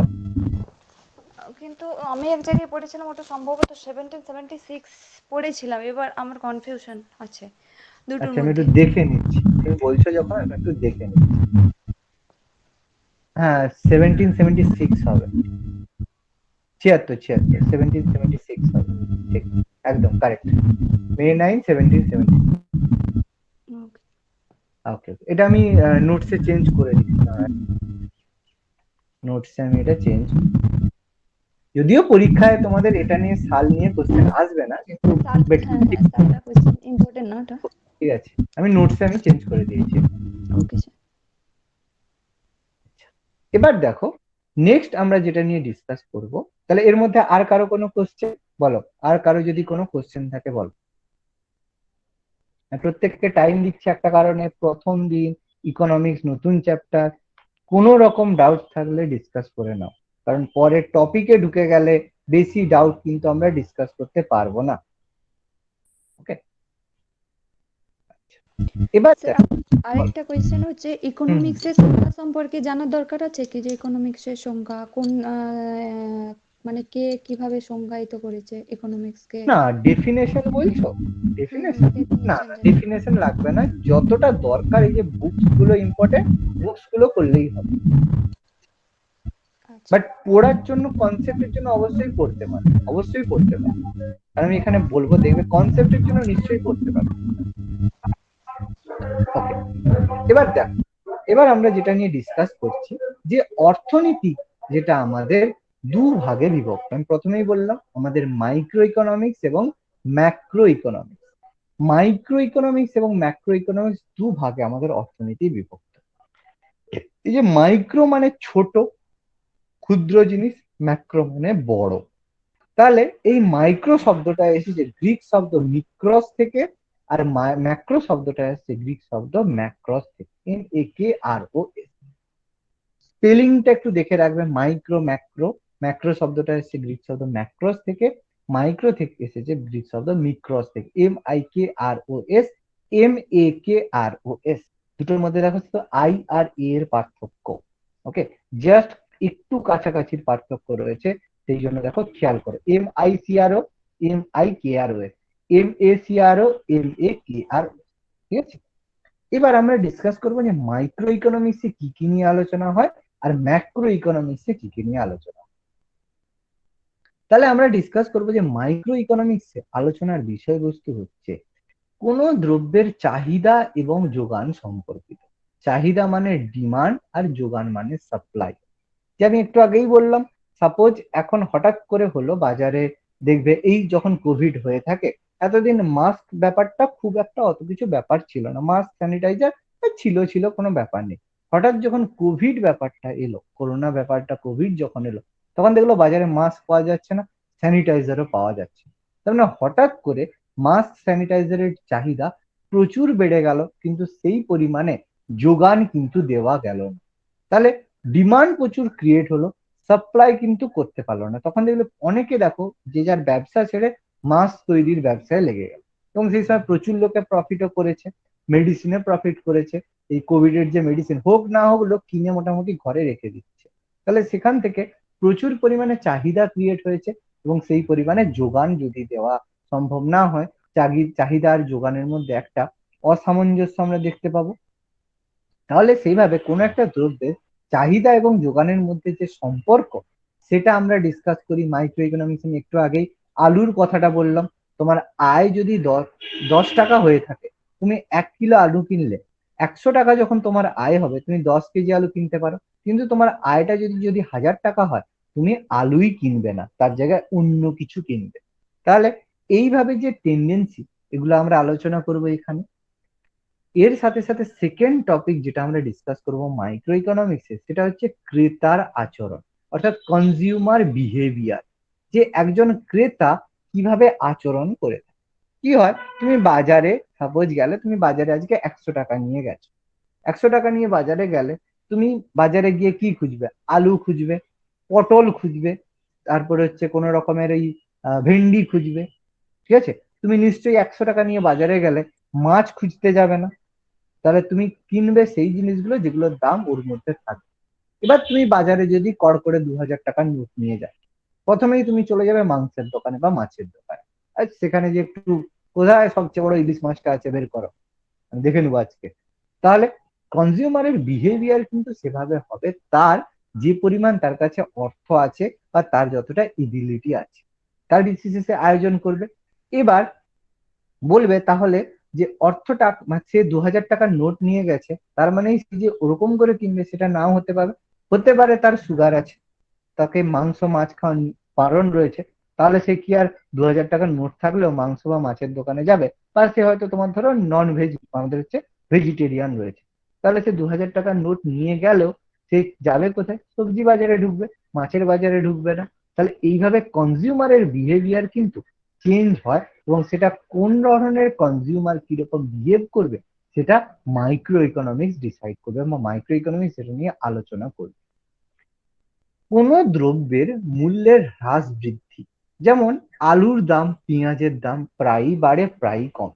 কিন্তু আমি এক জায়গায় পড়েছিলাম ওটা সম্ভবত 1776 পড়েছিলাম, এবার আমার কনফিউশন আছে দুটোর আচ্ছা, আমি একটু মধ্যে। দেখে নিচ্ছি, তুমি বলছো যখন আমি একটু দেখে নিচ্ছি। হ্যাঁ, 1776 হবে, 1776 হবে, ঠিক, একদম কারেক্ট। মে 9, 1776। Okay. ওকে, এটা আমি নোটসে চেঞ্জ করে দিচ্ছি, নোটসে আমি এটা চেঞ্জ। যদিও পরীক্ষায় তোমাদের এটা নিয়ে সাল নিয়ে কোশ্চেন আসবে না, কিন্তু হ্যাঁ, সালটা কোয়েশ্চেন ইম্পর্টেন্ট না ওটা। ঠিক আছে, আমি নোটসে আমি চেঞ্জ করে দিয়েছি। Okay sir. এবার দেখো, নেক্সট আমরা যেটা নিয়ে ডিসকাস করব, তাহলে এর মধ্যে আর কারো কোনো কোশ্চেন বলো, আর কারো যদি কোনো কোশ্চেন থাকে বলো। প্রত্যেককে টাইম দিচ্ছি একটা কারণে, প্রথম দিন, ইকোনমিক্স নতুন চ্যাপ্টার, কোনো রকম ডাউট থাকলে ডিসকাস করে নাও, কারণ পরের টপিকে ঢুকে গেলে বেশি ডাউট কিন্তু আমরা ডিসকাস করতে পারবো না। ওকে, এবার স্যার আরেকটা কোয়েশ্চেন হচ্ছে ইকোনমিক্স এর সংজ্ঞা সম্পর্কে জানার দরকার আছে কি, যে ইকোনমিক্স এর সংজ্ঞা কোন মানে কে কিভাবে সংজ্ঞায়িত করেছে ইকোনমিক্স কে? না, ডেফিনেশন বলছো, ডেফিনেশন না, ডেফিনেশন লাগবে না, যতটা দরকার এই যে বুকস গুলো ইম্পর্টেন্ট, বুকস গুলো করলেই হবে। বাট পড়ার জন্য, কনসেপ্টের জন্য অবশ্যই পড়তে পারে, অবশ্যই পড়তে পারে। আমি এখানে বলবো, দেখবে কনসেপ্টের জন্য নিশ্চয়ই পড়তে পারে। ওকে, এবার দেখ, এবার আমরা যেটা নিয়ে ডিসকাস করছি যে অর্থনীতি, যেটা আমাদের দু ভাগে বিভক্ত। আমি প্রথমেই বললাম আমাদের মাইক্রো ইকোনমিক্স এবং ম্যাক্রো ইকোনমিক্স। মাইক্রো ইকোনমিক্স এবং ম্যাক্রো ইকোনমিক্স দু ভাগে আমাদের অর্থনীতি বিভক্ত। এই যে মাইক্রো মানে ছোট ক্ষুদ্র জিনিস, ম্যাক্রো মানে বড়। তাহলে এই মাইক্রো শব্দটা এসেছে গ্রিক শব্দ মিক্রস থেকে, আর ম্যাক্রো শব্দটা এসেছে গ্রিক শব্দ ম্যাক্রস থেকে, MAKROS। স্পেলিংটা একটু দেখে রাখবে, মাইক্রো ম্যাক্রো। ম্যাক্রো শব্দটা এসেছে গ্রিক শব্দ ম্যাক্রস থেকে, মাইক্রো থেকে এসেছে গ্রিক শব্দ মিক্রস থেকে, MIKROS, MAKROS। দুটোর মধ্যে দেখো তো আই আর এ এর পার্থক্য। ওকে, জাস্ট একটু কাছাকাছির পার্থক্য রয়েছে, সেই জন্য দেখো খেয়াল করো, MICRO, MIKROS, MACRO, MAKROS। ঠিক আছে, এবার আমরা ডিসকাস করবো যে মাইক্রো ইকোনমিক্সে কি কি নিয়ে আলোচনা হয় আর ম্যাক্রো ইকোনমিক্সে কি কি নিয়ে আলোচনা হয়। তাহলে আমরা ডিসকাস করবো যে মাইক্রো ইকোনমিক্সে আলোচনার বিষয়বস্তু হচ্ছে কোন দ্রব্যের চাহিদা এবং যোগান সম্পর্কিত। চাহিদা মানে ডিমান্ড আর যোগান মানে সাপ্লাই। যে আমি একটু আগেই বললাম, সাপোজ এখন হঠাৎ করে হলো বাজারে দেখবে এই যখন কোভিড হয়ে থাকে, এতদিন মাস্ক ব্যাপারটা খুব একটা অত কিছু ব্যাপার ছিল না, মাস্ক স্যানিটাইজার ছিল ছিল কোনো ব্যাপার নেই। হঠাৎ যখন কোভিড ব্যাপারটা এলো, করোনা ব্যাপারটা কোভিড যখন এলো, তখন দেখলো বাজারে মাস্ক পাওয়া যাচ্ছে না, স্যানিটাইজারও পাওয়া যাচ্ছে না। তার মানে হঠাৎ করে মাস্ক স্যানিটাইজারের চাহিদা প্রচুর বেড়ে গেল, কিন্তু সেই পরিমাণে যোগান কিন্তু দেওয়া গেল না। তাহলে ডিমান্ড প্রচুর ক্রিয়েট হলো, সাপ্লাই কিন্তু করতে পারলো না। তখন দেখলে অনেকে দেখো যে যার ব্যবসা ছেড়ে মাস্ক তৈরির ব্যবসায় লেগে গেল, এবং সেই সময় প্রচুর লোকে প্রফিটও করেছে, মেডিসিনে প্রফিট করেছে। এই কোভিড এর যে মেডিসিন হোক না হোক লোক কিনে মোটামুটি ঘরে রেখে দিচ্ছে। তাহলে সেখান থেকে প্রচুর পরিমাণে চাহিদা ক্রিয়েট হয়েছে, এবং সেই পরিমাণে যোগান যদি দেওয়া সম্ভব না হয়, চাহিদা আর যোগানের মধ্যে একটা অসামঞ্জস্য আমরা দেখতে পাবো। তাহলে সেইভাবে কোনো একটা দ্রব্যের চাহিদা এবং যোগানের মধ্যে যে সম্পর্ক, সেটা আমরা ডিসকাস করি মাইক্রো ইকোনমিক্স। আমি একটু আগেই আলুর কথাটা বললাম। তোমার আয় যদি 10 টাকা হয়ে থাকে, তুমি 1 কিলো আলু কিনলে, 100 টাকা যখন তোমার আয় হবে, তুমি 10 কেজি আলু কিনতে পারো। কিন্তু তোমার আয়টা যদি যদি 1000 টাকা হয়, তুমি আলুই কিনবে না, তার জায়গায় অন্য কিছু কিনবে। তাহলে এইভাবে যে টেন্ডেন্সি, এগুলো আমরা আলোচনা করবো এখানে। এর সাথে সাথে সেকেন্ড টপিক যেটা আমরা ডিসকাস করব মাইক্রো ইকোনমিক্সে, সেটা হচ্ছে ক্রেতার আচরণ, অর্থাৎ কনজিউমার বিহেভিয়ার। যে একজন ক্রেতা কিভাবে আচরণ করে থাকে। কি হয়, তুমি বাজারে সাপোজ গেলে, তুমি বাজারে আজকে 100 টাকা নিয়ে গেছো, 100 টাকা নিয়ে বাজারে গেলে, তুমি বাজারে গিয়ে কি খুঁজবে? আলু খুঁজবে, পটল খুঁজবে, তারপরে হচ্ছে কোনো রকমের এই ভেন্ডি খুঁজবে। ঠিক আছে, তুমি নিশ্চয়ই 100 টাকা নিয়ে বাজারে গেলে মাছ খুঁজতে যাবে না। তাহলে তুমি কিনবে সেই জিনিসগুলো যেগুলোর দাম ওর মধ্যে থাকবে। এবার তুমি বাজারে যদি কর করে 2000 টাকার নোট নিয়ে যাও, প্রথমেই তুমি চলে যাবে মাংসের দোকানে বা মাছের দোকানে, আর সেখানে যে একটু কোথায় সবচেয়ে বড় ইলিশ মাছটা আছে বের করো, আমি দেখে নেবো আজকে। তাহলে কনজিউমারের বিহেভিয়ার কিন্তু সেভাবে হবে, তার যে পরিমাণ তার কাছে অর্থ আছে বা তার যতটা এবিলিটি আছে, তার বেসিসে সে আয়োজন করবে। এবার বলবে তাহলে যে অর্থটা, মানে সে 2000 টাকার নোট নিয়ে গেছে, তার মানে সে যে ওরকম করে কিনবে সেটা নাও হতে পারে। হতে পারে তার সুগার আছে, তাকে মাংস মাছ খাওয়ার বারণ রয়েছে, তাহলে সে কি আর 2000 টাকার নোট থাকলেও মাংস বা মাছের দোকানে যাবে? বা সে হয়তো তোমার ধরো নন ভেজ, আমাদের হচ্ছে ভেজিটেরিয়ান রয়েছে, তাহলে সে 2000 টাকার নোট নিয়ে গেলেও সে যাবে কোথায়? সবজি বাজারে ঢুকবে, মাছের বাজারে ঢুকবে না। তাহলে এইভাবে কনজিউমারের বিহেভিয়ার কিন্তু চেঞ্জ হয়, এবং সেটা কোন ধরনের কনজিউমার কিরকম বিহেভ করবে, সেটা মাইক্রো ইকোনমিক্স ডিসাইড করবে, বা মাইক্রো ইকোনমিক্স সেটা নিয়ে আলোচনা করবে। কোন দ্রব্যের মূল্যের হ্রাস বৃদ্ধি, যেমন আলুর দাম, পেঁয়াজের দাম প্রায়ই বাড়ে প্রায়ই কম,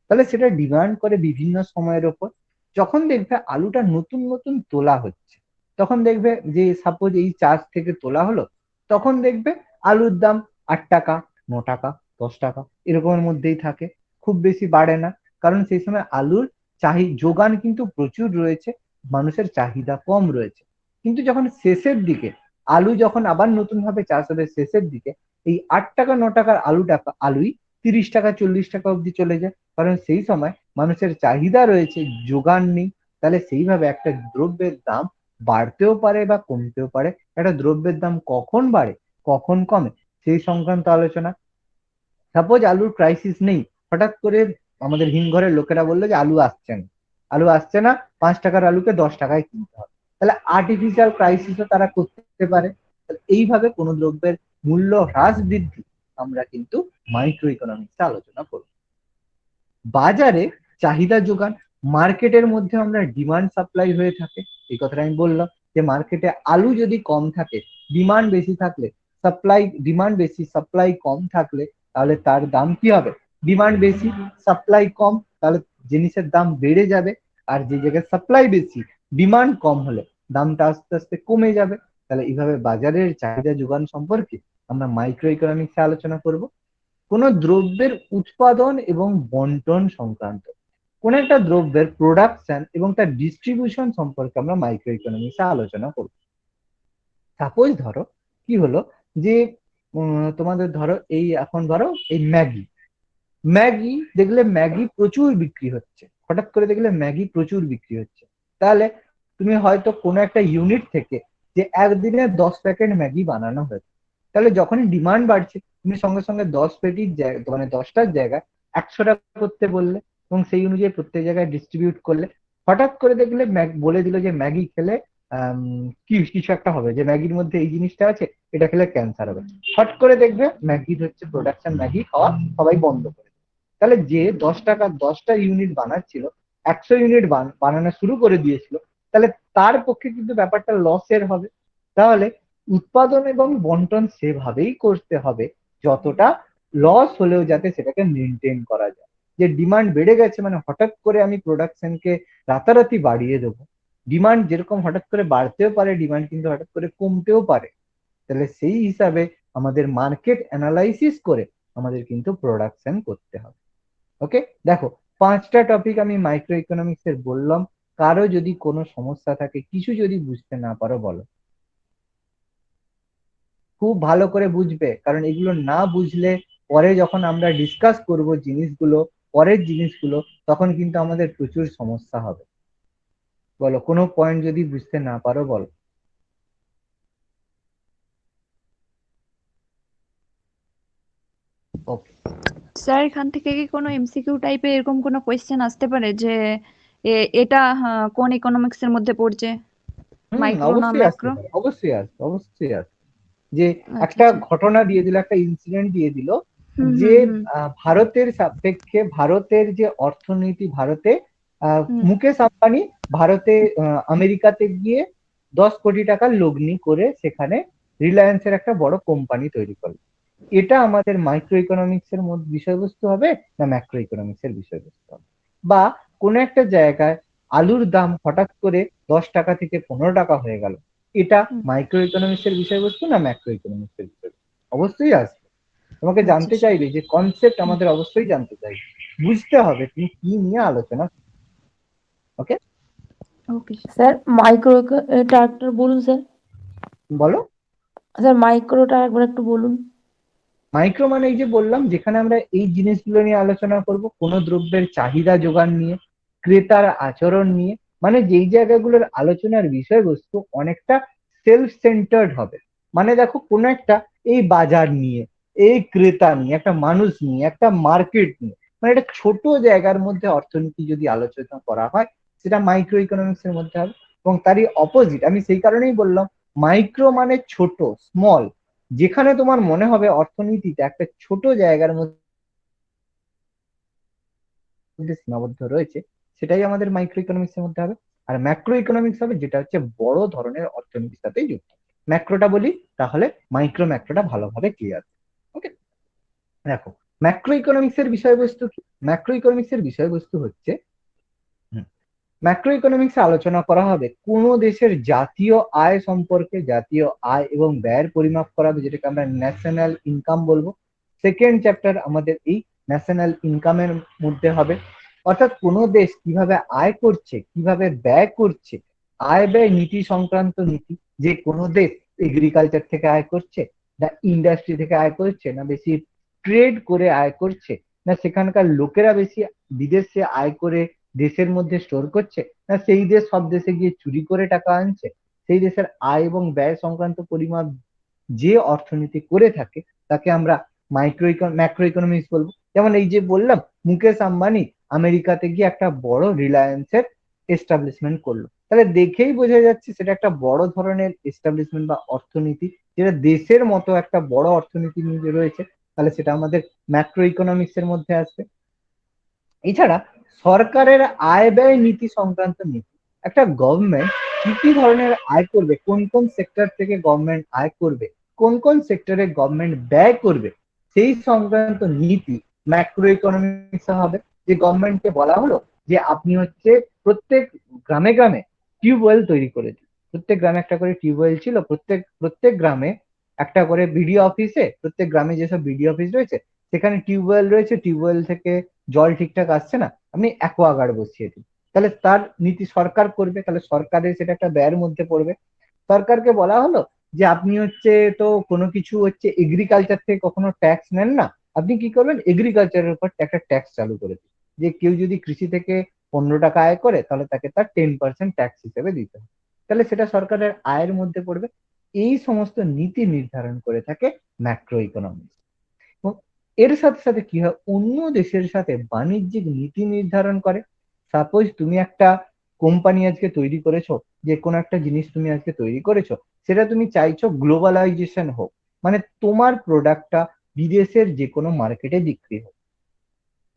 তাহলে সেটা ডিমান্ড করে বিভিন্ন সময়ের ওপর। যখন দেখবে আলুটা নতুন নতুন তোলা হচ্ছে, তখন দেখবে যে সাপোজ এই চাষ থেকে তোলা হলো, তখন দেখবে আলুর দাম 8 টাকা, 9 টাকা, 10 টাকা এরকমের মধ্যেই থাকে, খুব বেশি বাড়ে না। কারণ সেই সময় আলুর যোগান কিন্তু প্রচুর রয়েছে, মানুষের চাহিদা কম রয়েছে। কিন্তু যখন শেষের দিকে আলু যখন আবার নতুন ভাবে চাষ হবে শেষের দিকে, এই 8 টাকা 9 টাকার আলুই 30 টাকা 40 টাকা অব্দি চলে যায়। কারণ সেই সময় মানুষের চাহিদা রয়েছে, যোগান নেই। তাহলে সেইভাবে একটা দ্রব্যের দাম বাড়তেও পারে বা কমতেও পারে। একটা দ্রব্যের দাম কখন বাড়ে কখন কমে সেই সংক্রান্ত আলোচনা। সাপোজ আলুর ক্রাইসিস নেই, হঠাৎ করে আমাদের হিমঘরের লোকেরা বললো যে আলু আসছে না, আলু আসছে না, 5 টাকার আলুকে 10 টাকায় কিনতে হবে, তাহলে আর্টিফিশিয়াল ক্রাইসিসও তারা করতে পারে। এইভাবে কোনো দ্রব্যের মূল্য হ্রাস বৃদ্ধি আমরা কিন্তু মাইক্রো ইকোনমিক্সে আলোচনা করব। বাজারে চাহিদা যোগান, মার্কেটের মধ্যে আমরা ডিমান্ড সাপ্লাই হয়ে থাকে। এই কথাটা আমি বললাম যে মার্কেটে আলু যদি কম থাকে, ডিমান্ড বেশি থাকলে, ডিমান্ড বেশি সাপ্লাই কম থাকলে, তাহলে তার দাম কি হবে? ডিমান্ড বেশি সাপ্লাই কম, তাহলে জিনিসের দাম বেড়ে যাবে। আর যে জায়গায় সাপ্লাই বেশি, ডিমান্ড কম হলে দামটা আস্তে আস্তে কমে যাবে। তাহলে এইভাবে বাজারের চাহিদা যোগান সম্পর্কে আমরা মাইক্রো ইকোনমিক্সে আলোচনা করব। কোন দ্রব্যের উৎপাদন এবং বন্টন সংক্রান্ত, কোন একটা দ্রব্যের প্রোডাকশন এবং তার ডিস্ট্রিবিউশন সম্পর্কে আমরা মাইক্রো ইকোনমিক্সে আলোচনা করব। সাপোজ ধরো কি হলো যে তোমাদের ধরো এই এখন ধরো এই ম্যাগি, দেখলে ম্যাগি প্রচুর বিক্রি হচ্ছে, হঠাৎ করে দেখলে ম্যাগি প্রচুর বিক্রি হচ্ছে। তাহলে তুমি হয়তো কোনো একটা ইউনিট থেকে যে একদিনে 10 প্যাকেট ম্যাগি বানানো হয়েছে, তাহলে যখনই ডিমান্ড বাড়ছে তুমি সঙ্গে সঙ্গে 10 পেটির জায়গা মানে 10টার জায়গায় 100টা করতে বললে এবং সেই অনুযায়ী প্রত্যেক জায়গায় ডিস্ট্রিবিউট করলে। হঠাৎ করে দেখলে বলে দিল যে ম্যাগি খেলে কিছু একটা হবে, যে ম্যাগির মধ্যে এই জিনিসটা আছে, এটা খেলে ক্যান্সার হবে। হট করে দেখবে ম্যাগির হচ্ছে প্রোডাকশন, ম্যাগি খাওয়া সবাই বন্ধ করে দেবে। তাহলে যে 10 টাকা 10টা ইউনিট বানাচ্ছিল, 100 ইউনিট বানানো শুরু করে দিয়েছিল, তাহলে তার পক্ষে কিন্তু ব্যাপারটা লসের হবে। তাহলে উৎপাদন এবং বন্টন সেভাবেই করতে হবে যতটা লস হলেও যাতে সেটাকে মেনটেন করা যায়। যে ডিমান্ড বেড়ে গেছে মানে হঠাৎ করে আমি প্রোডাকশনকে রাতারাতি বাড়িয়ে দেবো, ডিমান্ড যেরকম হঠাৎ করে বাড়তেও পারে, ডিমান্ড কিন্তু হঠাৎ করে কমতেও পারে। তাহলে সেই হিসাবে আমাদের মার্কেট অ্যানালাইসিস করে আমাদের কিন্তু প্রোডাকশন করতে হবে। ওকে, দেখো 5টা টপিক আমি মাইক্রো ইকোনমিক্স এর বললাম। কারো যদি কোনো সমস্যা থাকে, কিছু যদি বুঝতে না পারো বলো। খুব ভালো করে বুঝবে, কারণ এগুলো না বুঝলে পরে যখন আমরা ডিসকাস করব জিনিসগুলো, পরের জিনিসগুলো, তখন কিন্তু আমাদের প্রচুর সমস্যা হবে। বলো, কোনো পয়েন্ট যদি বুঝতে না পারো বলো। ওকে। স্যার এখান থেকে কি কোনো এমসিকিউ টাইপের এরকম কোনো কোয়েশ্চেন আসতে পারে যে এটা কোন ইকোনমিক্স এর মধ্যে পড়ছে, মাইক্রো না অবশ্যই আসতে ম্যাক্রো? পারে, অবশ্যই আসবে, অবশ্যই আসবে। যে আচ্ছা একটা আচ্ছা। ঘটনা দিয়ে দিল, একটা ইনসিডেন্ট দিয়ে দিল, হুম যে হুম হুম ভারতের সাপেক্ষে ভারতের যে অর্থনীতি, ভারতে হুম মুকেশ আম্বানি ভারতে আমেরিকাতে গিয়ে 10 কোটি টাকা লগ্নি করে সেখানে রিলায়েন্সের একটা বড় কোম্পানি তৈরি করলো। এটা আমাদের মাইক্রো ইকোনমিক্স এর মধ্যে বিষয়বস্তু হবে না ম্যাক্রো ইকোনমিক্স এর বিষয়বস্তু হবে? বা কোনো একটা জায়গায় আলুর দাম হঠাৎ করে 10 টাকা থেকে 15 টাকা হয়ে গেল, এটা হুম। মাইক্রো ইকোনমিক্স এর বিষয়বস্তু না ম্যাক্রো ইকোনমিক্স এর বিষয়বস্তু? অবশ্যই আসবে। তোমাকে আচ্ছা জানতে চাইবে, যে কনসেপ্ট আমাদের অবশ্যই জানতে চাইবে, বুঝতে হবে তুমি কি নিয়ে আলোচনা। ওকে, ওকে। স্যার মাইক্রোটা একটু বলুন স্যার। বলো। স্যার মাইক্রোটা একবার একটু বলুন। মাইক্রো মানে এই যে বললাম, যেখানে আমরা এই জিনিসগুলো নিয়ে আলোচনা করব, কোনো দ্রব্যের চাহিদা যোগান নিয়ে, ক্রেতার আচরণ নিয়ে, মানে যেই জায়গাগুলোর আলোচনার বিষয়বস্তু অনেকটা সেলফ সেন্টার্ড হবে। মানে দেখো, কোনো একটা এই বাজার নিয়ে, এই ক্রেতা নিয়ে, একটা মানুষ নিয়ে, একটা মার্কেট নিয়ে, মানে একটা ছোট জায়গার মধ্যে অর্থনীতি যদি আলোচনা করা হয়, সেটা মাইক্রো ইকোনমিক্স এর মধ্যে হবে। এবং তারই অপোজিট, আমি সেই কারণেই বললাম মাইক্রো মানে ছোট, স্মল, যেখানে তোমার মনে হবে অর্থনীতিতে একটা ছোট জায়গার মধ্যে সীমাবদ্ধ রয়েছে, সেটাই আমাদের মাইক্রো ইকোনমিক্স এর মধ্যে হবে। আর ম্যাক্রো ইকোনমিক্স হবে যেটা হচ্ছে বড় ধরনের অর্থনীতির সাথেই যুক্ত। ম্যাক্রোটা বলি, তাহলে মাইক্রো ম্যাক্রোটা ভালোভাবে ক্লিয়ার। ওকে, দেখো ম্যাক্রো ইকোনমিক্স এর বিষয়বস্তু কি। ম্যাক্রো ইকোনমিক্স এর বিষয়বস্তু হচ্ছে, ম্যাক্রো ইকোনমিক্স আলোচনা করা হবে কোন দেশের জাতীয় আয় সম্পর্কে, জাতীয় আয় এবং ব্যয়ের পরিমাপ করা হবে, যেটাকে আমরা ন্যাশনাল ইনকাম বলবো। সেকেন্ড চ্যাপ্টার আমাদের এই ন্যাশনাল ইনকামের মধ্যে হবে, অর্থাৎ কোন দেশ কিভাবে আয় করছে, কিভাবে ব্যয় করছে, আয় ব্যয় নীতি সংক্রান্ত নীতি। যে কোনো দেশ এগ্রিকালচার থেকে আয় করছে, না ইন্ডাস্ট্রি থেকে আয় করছে, না বেশি ট্রেড করে আয় করছে, না সেখানকার লোকেরা বেশি বিদেশে আয় করে দেশের মধ্যে স্টোর করছে, না সেই দেশ সব দেশে গিয়ে চুরি করে টাকা আনছে। সেই দেশের আয় এবং ব্যয় সংক্রান্ত পরিমাপ যে অর্থনীতি করে থাকে, তাকে আমরা ম্যাক্রো ইকোনমিক্স বলবো। যেমন এই যে বললাম, মুকেশ আম্বানি আমেরিকাতে গিয়ে একটা বড় রিলায়েন্সের এস্টাবলিশমেন্ট করলো, তাহলে দেখেই বোঝা যাচ্ছে সেটা একটা বড় ধরনের এস্টাবলিশমেন্ট বা অর্থনীতি, যেটা দেশের মতো একটা বড় অর্থনীতি নিয়ে রয়েছে। তাহলে সেটা আমাদের ম্যাক্রো ইকোনমিক্স এর মধ্যে আসবে। এছাড়া সরকারের আয় ব্যয় নীতি সংক্রান্ত নীতি, একটা গভর্নমেন্ট কি কি ধরনের আয় করবে, কোন কোন সেক্টর থেকে গভর্নমেন্ট আয় করবে, কোন কোন সেক্টরে গভর্নমেন্ট ব্যয় করবে, সেই সংক্রান্ত নীতি ম্যাক্রো ইকোনমিক্স হবে। যে গভর্নমেন্টকে বলা হলো যে আপনি হচ্ছে প্রত্যেক গ্রামে গ্রামে টিউবওয়েল তৈরি করে দিন। প্রত্যেক গ্রামে একটা করে টিউবওয়েল ছিল, প্রত্যেক প্রত্যেক গ্রামে একটা করে বিডিও অফিসে, প্রত্যেক গ্রামে যেসব বিডিও অফিস রয়েছে সেখানে টিউবওয়েল রয়েছে, টিউবওয়েল থেকে জল ঠিকঠাক আসছে না, আপনি অ্যাকোয়াগার্ড বসিয়ে দিন। তাহলে তার নীতি সরকার করবে, তাহলে সরকারের সেটা একটা ব্যয়ের মধ্যে পড়বে। সরকারকে বলা হলো যে আপনি হচ্ছে তো কোনো কিছু হচ্ছে এগ্রিকালচার থেকে কখনো ট্যাক্স নেন না, আপনি কি করবেন, এগ্রিকালচারের উপর একটা ট্যাক্স চালু করে দিন। যে কেউ যদি কৃষি থেকে 15 টাকা আয় করে, তাহলে তাকে তার 10% ট্যাক্স হিসেবে দিতে হবে। তাহলে সেটা সরকারের আয়ের মধ্যে পড়বে। এই সমস্ত নীতি নির্ধারণ করে থাকে ম্যাক্রো ইকোনমিক্স। এর সাথে সাথে কি হয়, অন্য দেশের সাথে বাণিজ্যিক নীতি নির্ধারণ করে। সাপোজ তুমি একটা কোম্পানি আজকে তৈরি করেছো, যে কোনো একটা জিনিস তুমি আজকে তৈরি করেছো, সেটা তুমি চাইছো গ্লোবালাইজেশন হোক, মানে তোমার প্রোডাক্টটা বিদেশের যে কোনো মার্কেটে বিক্রি হোক।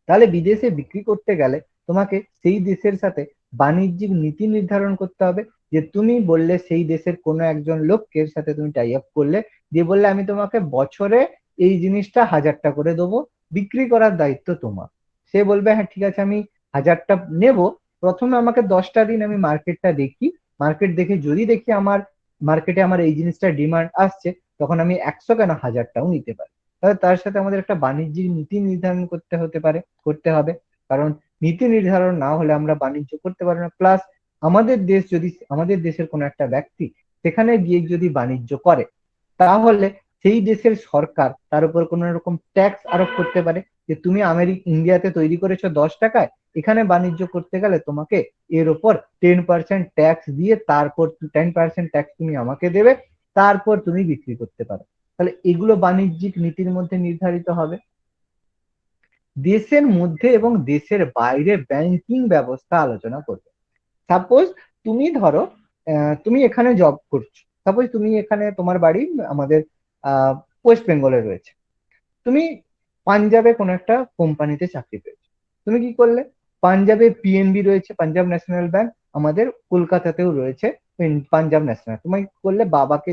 তাহলে বিদেশে বিক্রি করতে গেলে তোমাকে সেই দেশের সাথে বাণিজ্যিক নীতি নির্ধারণ করতে হবে। যে তুমি বললে সেই দেশের কোনো একজন লোকের সাথে তুমি টাই আপ করলে, দিয়ে বললে আমি তোমাকে বছরে এই জিনিসটা 1000টা করে দেবো, বিক্রি করার দায়িত্ব তোমার। সে বলবে হ্যাঁ ঠিক আছে আমি 1000টা নেব, প্রথমে আমাকে 10টা দিন আমি মার্কেটটা দেখি, মার্কেট দেখে যদি দেখি আমার মার্কেটে আমার এই জিনিসটা ডিমান্ড আসছে, তখন আমি 100 কেন 1000টাও নিতে পারি। তাহলে তার সাথে আমাদের একটা বাণিজ্যিক নীতি নির্ধারণ করতে হবে। কারণ নীতি নির্ধারণ না হলে আমরা বাণিজ্য করতে পারবো না। প্লাস আমাদের দেশের কোনো একটা ব্যক্তি সেখানে গিয়ে যদি বাণিজ্য করে, তাহলে সেই দেশের সরকার তার উপর কোনো রকম ট্যাক্স আরোপ করতে পারে, যে তুমি ইন্ডিয়াতে তৈরি করেছো 10 টাকায়, এখানে বাণিজ্য করতে গেলে তোমাকে এর উপর 10% ট্যাক্স দিয়ে, তারপর 10% ট্যাক্স তুমি আমাকে দেবে, তারপর তুমি বিক্রি করতে পারো। তাহলে এগুলো বাণিজ্যিক নীতির মধ্যে নির্ধারিত হবে। দেশের মধ্যে এবং দেশের বাইরে ব্যাংকিং ব্যবস্থা আলোচনা করবে। সাপোজ তুমি ধরো তুমি এখানে জব করছো, সাপোজ তুমি এখানে তোমার বাড়ি আমাদের ওয়েস্ট বেঙ্গলে রয়েছে, তুমি পাঞ্জাবে কোনো একটা কোম্পানিতে চাকরি পেয়েছো। তুমি কি করলে, পাঞ্জাবে পিএনবি রয়েছে, পাঞ্জাব ন্যাশনাল ব্যাংক, আমাদের কলকাতাতেও রয়েছে পাঞ্জাব ন্যাশনাল। তুমি কি করলে, বাবাকে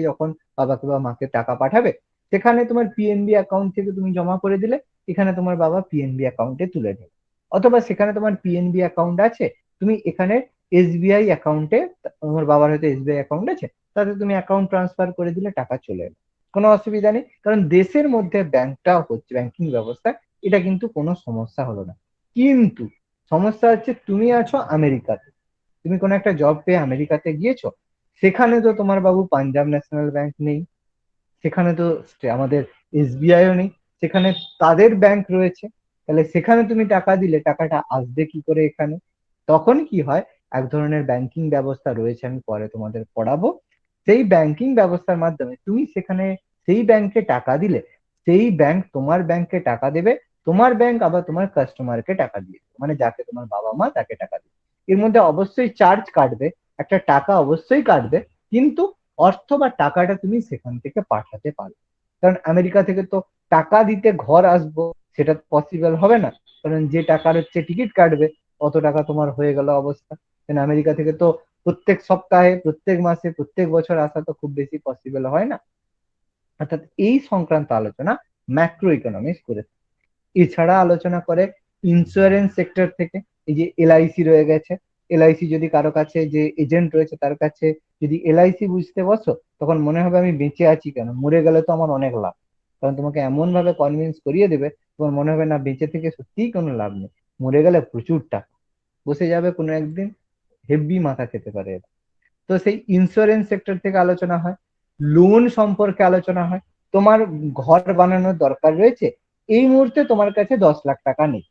বা মাকে টাকা পাঠাবে, সেখানে তোমার পিএনবি অ্যাকাউন্ট থেকে তুমি জমা করে দিলে, এখানে তোমার বাবা পিএনবি অ্যাকাউন্টে তুলে দেবে। অথবা সেখানে তোমার পিএনবি অ্যাকাউন্ট আছে, তুমি এখানে এসবিআই অ্যাকাউন্টে, তোমার বাবার হয়তো এসবিআই অ্যাকাউন্ট আছে, তাতে তুমি অ্যাকাউন্ট ট্রান্সফার করে দিলে, টাকা চলে এলো, কোনো অসুবিধা নেই। কারণ দেশের মধ্যে ব্যাংকটা হচ্ছে ব্যাংকিং ব্যবস্থা, এটা কিন্তু কোনো সমস্যা হলো না। কিন্তু সমস্যা হচ্ছে তুমি আছো আমেরিকাতে, তুমি কোনো একটা জব পেয়ে আমেরিকাতে গিয়েছো, সেখানে তো তোমার বাবু পাঞ্জাব ন্যাশনাল ব্যাংক নেই, সেখানে তো আমাদের এসবিআইও নেই, সেখানে তাদের ব্যাংক রয়েছে। তাহলে সেখানে তুমি টাকা দিলে টাকাটা আসবে কি করে এখানে? তখন কি হয়, এক ধরনের ব্যাংকিং ব্যবস্থা রয়েছে, আমি পরে তোমাদের পড়াবো। সেই ব্যাংকিং ব্যবস্থার মাধ্যমে তুমি সেখানে সেই ব্যাংকে টাকা দিলে, সেই ব্যাংক তোমার ব্যাংকে টাকা দেবে, তোমার ব্যাংক আবার তোমার কাস্টমারকে টাকা দিয়ে দেবে, মানে যাকে তোমার বাবা মা তাকে টাকা দিবে। এর মধ্যে অবশ্যই চার্জ কাটবে, একটা টাকা অবশ্যই কাটবে, কিন্তু অর্থ বা টাকাটা তুমি সেখান থেকে পাঠাতে পারো। কারণ আমেরিকা থেকে তো টাকা দিতে ঘর আসবো সেটা পসিবল হবে না, কারণ যে টাকার হচ্ছে টিকিট কাটবে, অত টাকা তোমার হয়ে গেল অবস্থা। কারণ আমেরিকা থেকে তো প্রত্যেক সপ্তাহে, প্রত্যেক মাসে, প্রত্যেক বছর আসা তো খুব বেশি পসিবল হয় না। অর্থাৎ এই সংক্রান্ত আলোচনা ম্যাক্রো ইকোনমিক্স করে থাকে। এছাড়া আলোচনা করে ইন্স্যুরেন্স সেক্টর থেকে, এই যে এলআইসি রয়ে গেছে, এলআইসি যদি কারো কাছে, যে এজেন্ট রয়েছে তার কাছে যদি এলআইসি বুঝতে বসো, তখন মনে হবে আমি বেঁচে আছি কেন, মরে গেলে তো আমার অনেক লাভ। কারণ তোমাকে এমন ভাবে কনভিন্স করিয়ে দেবে, তোমার মনে হবে না বেঁচে থেকে সত্যিই কোনো লাভ নেই, মরে গেলে প্রচুর টাকা বসে যাবে কোনো একদিন, হেভি মাথা খেতে পারে এরা। তো সেই ইন্স্যুরেন্স সেক্টর থেকে আলোচনা হয়। লোন সম্পর্কে আলোচনা হয়, তোমার ঘর বানানোর দরকার রয়েছে, এই মুহূর্তে তোমার কাছে 10 লাখ টাকা নেই,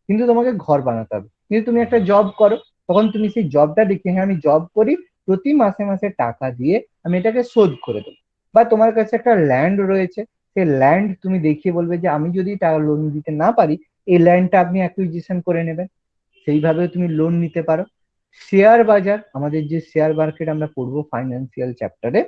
কিন্তু তোমাকে ঘর বানাতে হবে, কিন্তু তুমি একটা জব করো, তখন তুমি সেই জবটা দেখে, হ্যাঁ আমি জব করি, প্রতি মাসে মাসে টাকা দিয়ে আমি এটাকে শোধ করে দেবো। বা তোমার কাছে একটা ল্যান্ড রয়েছে, সেই ল্যান্ড তুমি দেখিয়ে বলবে যে আমি যদি টাকা লোন দিতে না পারি, এই ল্যান্ডটা আপনি অ্যাকুইজিশন করে নেবেন, সেইভাবে তুমি লোন নিতে পারো। শেয়ার বাজার, আমাদের যে শেয়ার মার্কেট আমরা পড়বো ফাইন্যান্সিয়াল চ্যাপ্টারে,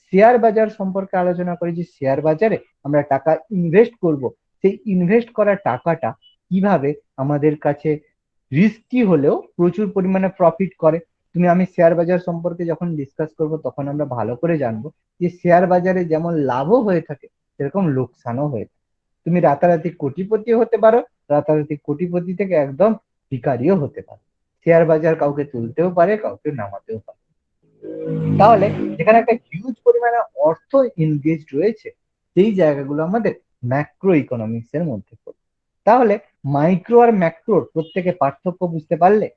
শেয়ার বাজার সম্পর্কে আলোচনা করি, যে শেয়ার বাজারে আমরা টাকা ইনভেস্ট করব, সেই ইনভেস্ট করা টাকাটা কিভাবে আমাদের কাছে রিস্কি হলেও প্রচুর পরিমাণে প্রফিট করে। আমি শেয়ার বাজার সম্পর্কে যখন ডিসকাস করব, তখন আমরা ভালো করে জানবো যে শেয়ার বাজারে যেমন লাভও হয়ে থাকে, সেরকম লোকসানও হয়ে থাকে। তুমি রাতারাতি কোটিপতি হতে পারো, রাতারাতি কোটিপতি থেকে একদম ভিখারিও হতে পারো। শেয়ার বাজার কাউকে তুলতেও পারে, কাউকে নামাতেও পারে। তাহলে যেখানে একটা হিউজ পরিমাণে অর্থ এনগেজ রয়েছে, সেই জায়গাগুলো আমাদের ম্যাক্রো ইকোনমিক্স এর মধ্যে পড়ে। তাহলে মাইক্রো আর ম্যাক্রোর প্রত্যেকে পার্থক্য বুঝতে পারলে?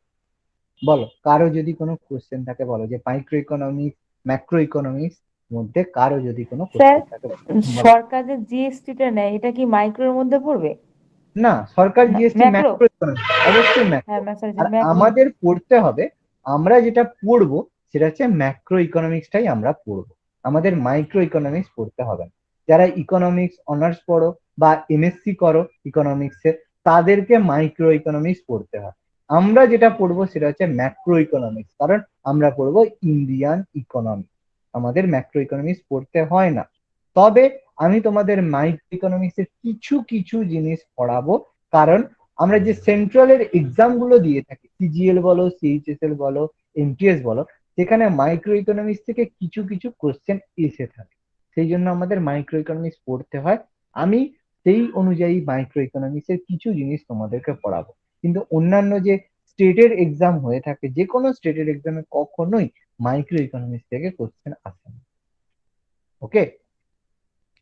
বলো, কারো যদি কোনো কোশ্চেন থাকে বলো, যে মাইক্রো ইকোনমিক্স, ম্যাক্রো ইকোনমিক্স মধ্যে কারো যদি কোনো স্যার, কোশ্চেন থাকে বলো। সরকার যে জিএসটি টা নেয় এটা কি মাইক্রোর মধ্যে পড়বে? না, সরকার না, জিএসটি ম্যাক্রো। ম্যাক্রো ইকোনমিক্স, অবশ্যই ম্যাক্রো। হ্যাঁ স্যার, আর ম্যাক্রো। আমাদের পড়তে হবে, আমরা যেটা পড়বো সেটা হচ্ছে ম্যাক্রো ইকোনমিক্সটাই আমরা পড়বো, আমাদের মাইক্রো ইকোনমিক্স পড়তে হবে না। যারা ইকোনমিক্স অনার্স পড়ো বা এমএসসি করো ইকোনমিক্সে, তাদেরকে মাইক্রো ইকোনমিক্স পড়তে হয়। আমরা যেটা পড়বো সেটা হচ্ছে ম্যাক্রো ইকোনমিক্স, কারণ আমরা পড়বো ইন্ডিয়ান ইকোনমি, আমাদের ম্যাক্রো ইকোনমিক্স পড়তে হয় না। তবে আমি তোমাদের মাইক্রো ইকোনমিক্স এর কিছু কিছু জিনিস পড়াবো, কারণ আমরা যে সেন্ট্রালের এক্সাম গুলো দিয়ে থাকি, সিজিএল বলো, সিএইচএসএল বলো, এমটিএস বলো, সেখানে মাইক্রো ইকোনমিক্স থেকে কিছু কিছু কোশ্চেন এসে থাকে, সেই জন্য আমাদের মাইক্রো ইকোনমিক্স পড়তে হয়। আমি সেই অনুযায়ী মাইক্রো ইকোনমিক্স এর কিছু জিনিস তোমাদেরকে পড়াবো, কিন্তু অন্যান্য যে স্টেটের এক্সাম হয়ে থাকে, যে কোনো স্টেটের এক্সামে কখনোই মাইক্রো ইকোনমিক্স থেকে কোশ্চেন আসে না। ওকে,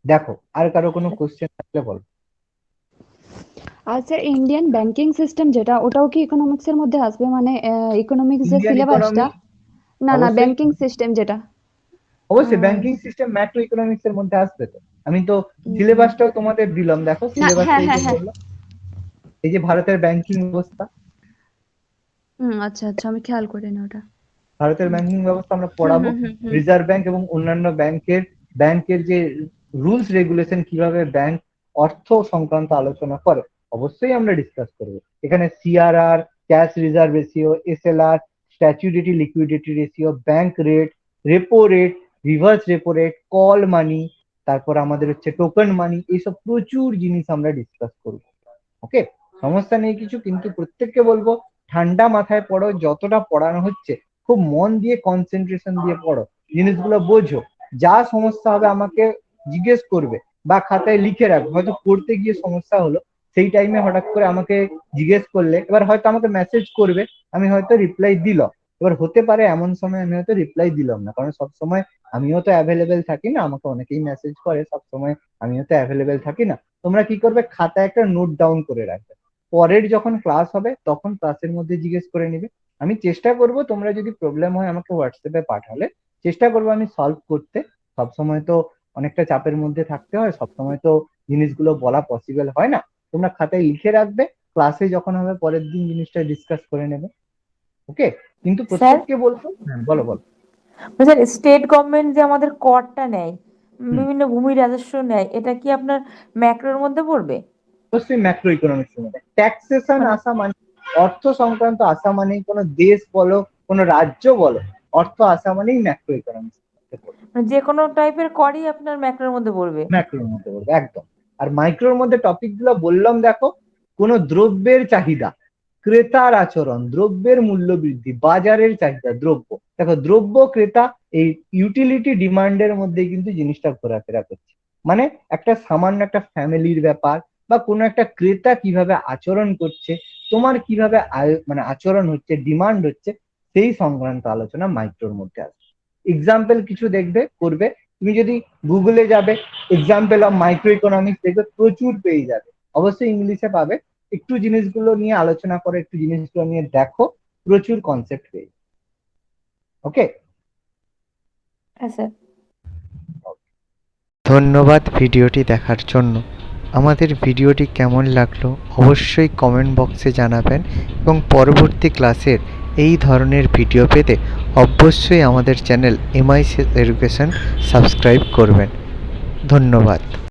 দেখো আর কারো কোনো কোশ্চেন থাকলে বলো। আচ্ছা, ইন্ডিয়ান ব্যাংকিং সিস্টেম যেটা, ওটাও কি ইকোনমিক্স এর মধ্যে আসবে? মানে ইকোনমিক্স যে ইন্ডিয়ান সিলেবাসটা, ইকোনমি না অবশ্যই, ব্যাংকিং সিস্টেম যেটা। অবশ্যই আহ, ব্যাংকিং সিস্টেম ম্যাক্রো ইকোনমিক্স এর মধ্যে আসবে তো। আমি তো উম, সিলেবাসটাও তোমাদের দিলাম, দেখো না, সিলেবাসটা হ্যাঁ এই যে হ্যাঁ হ্যাঁ। বললাম, এই যে ভারতের ব্যাংকিং ব্যবস্থা, আচ্ছা আচ্ছা, আমি খেয়াল করিনি ওটা। ভারতের ব্যাংকিং ব্যবস্থা আমরা হুম পড়াবো। হুম হুম হুম। রিজার্ভ ব্যাংক এবং অন্যান্য ব্যাংকের যে রুলস রেগুলেশন, কিভাবে ব্যাংক অর্থ সংক্রান্ত আলোচনা করে, অবশ্যই আমরা ডিসকাস করব। এখানে CRR, cash reserve ratio, SLR, statutory liquidity ratio, bank rate, repo rate, reverse repo rate, call money, তারপর আমাদের হচ্ছে টোকেন মানি, এইসব প্রচুর জিনিস আমরা ডিসকাস করব। ওকে, সমস্যা নেই কিছু, কিন্তু প্রত্যেককে বলবো ঠান্ডা মাথায় পড়ো, যতটা পড়ানো হচ্ছে খুব মন দিয়ে কনসেন্ট্রেশন দিয়ে পড়ো, জিনিসগুলো বোঝো। যা সমস্যা হবে আমাকে জিজ্ঞেস করবে বা খাতায় লিখে রাখবে, হয়তো পড়তে গিয়ে সমস্যা হলো, সেই টাইমে হঠাৎ করে আমাকে জিজ্ঞেস করলে, এবার হয়তো আমাকে মেসেজ করবে, আমি হয়তো রিপ্লাই দিলাম, এবার হতে পারে এমন সময় আমি হয়তো রিপ্লাই দিলাম না, কারণ সবসময় আমিও তো অ্যাভেলেবেল থাকি না, আমাকে অনেকেই মেসেজ করে, সবসময় আমিও তো অ্যাভেলেবেল থাকি না। তোমরা কি করবে, খাতায় একটা নোট ডাউন করে রাখবে, পরের যখন ক্লাস হবে তখন ক্লাসের মধ্যে জিজ্ঞেস করে নিবে। আমি চেষ্টা করব, তোমরা যদি প্রবলেম হয় আমাকে হোয়াটসঅ্যাপে পাঠালে চেষ্টা করবো আমি সলভ করতে। সবসময় তো অনেকটা চাপের মধ্যে থাকতে হয়, সবসময় তো জিনিসগুলো বলা পসিবল হয় না। তোমরা খাতায় লিখে রাখবে, ক্লাসে যখন হবে পরের দিন জিনিসটা ডিসকাস করে নেবে। ওকে, কিন্তু স্যার, প্রত্যেককে বলবো, হ্যাঁ বলো বলো। স্যার স্টেট গভর্নমেন্ট যে আমাদের করটা নেয়, হুম, বিভিন্ন ভূমি রাজস্ব নেয়, এটা কি আপনার ম্যাক্রোর মধ্যে পড়বে? অবশ্যই ম্যাক্রো ইকোনমিক্স এর মধ্যে ট্যাক্সেশন মানে আসা মানে, অর্থ সংক্রান্ত আসা মানে, কোনো দেশ বলো কোনো রাজ্য বলো, অর্থ আসা মানেই ম্যাক্রো ইকোনমিক্স মানে যে কোনো টাইপের করই আপনার ম্যাক্রোর মধ্যে পড়বে? ম্যাক্রোর মধ্যে বলবো একদম। আর মাইক্রোর মধ্যে টপিক গুলো বললাম, দেখো কোনো দ্রব্যের চাহিদা, ক্রেতার আচরণ, দ্রব্যের মূল্য বৃদ্ধি, বাজারের চাহিদা, দ্রব্য, দেখো দ্রব্য ক্রেতা, এই ইউটিলিটি ডিমান্ডের মধ্যে কিন্তু জিনিসটা ঘোরাফেরা করছে। মানে একটা সামান্য একটা ফ্যামিলির ব্যাপার, বা কোনো একটা ক্রেতা কিভাবে আচরণ করছে, তোমার কিভাবে মানে আচরণ হচ্ছে, ডিমান্ড হচ্ছে, সেই সংক্রান্ত আলোচনা মাইক্রোর মধ্যে আছে। এক্সাম্পল কিছু দেখবে করবে, তুমি যদি গুগলে যাবে এক্সাম্পল অফ মাইক্রো ইকোনমিক্স, দেখবে প্রচুর পেয়ে যাবে, অবশ্যই ইংলিশে পাবে। একটু জিনিসগুলো নিয়ে আলোচনা করো, একটু জিনিসগুলো নিয়ে দেখো, প্রচুর কনসেপ্ট পেয়ে যাবে। ওকে, হ্যাঁ স্যার। ধন্যবাদ ভিডিওটি দেখার জন্য। আমাদের ভিডিওটি কেমন লাগলো অবশ্যই কমেন্ট বক্সে জানাবেন, এবং পরবর্তী ক্লাসের এই ধরনের ভিডিও পেতে অবশ্যই আমাদের চ্যানেল এমআইসিএস এডুকেশন সাবস্ক্রাইব করবেন। ধন্যবাদ।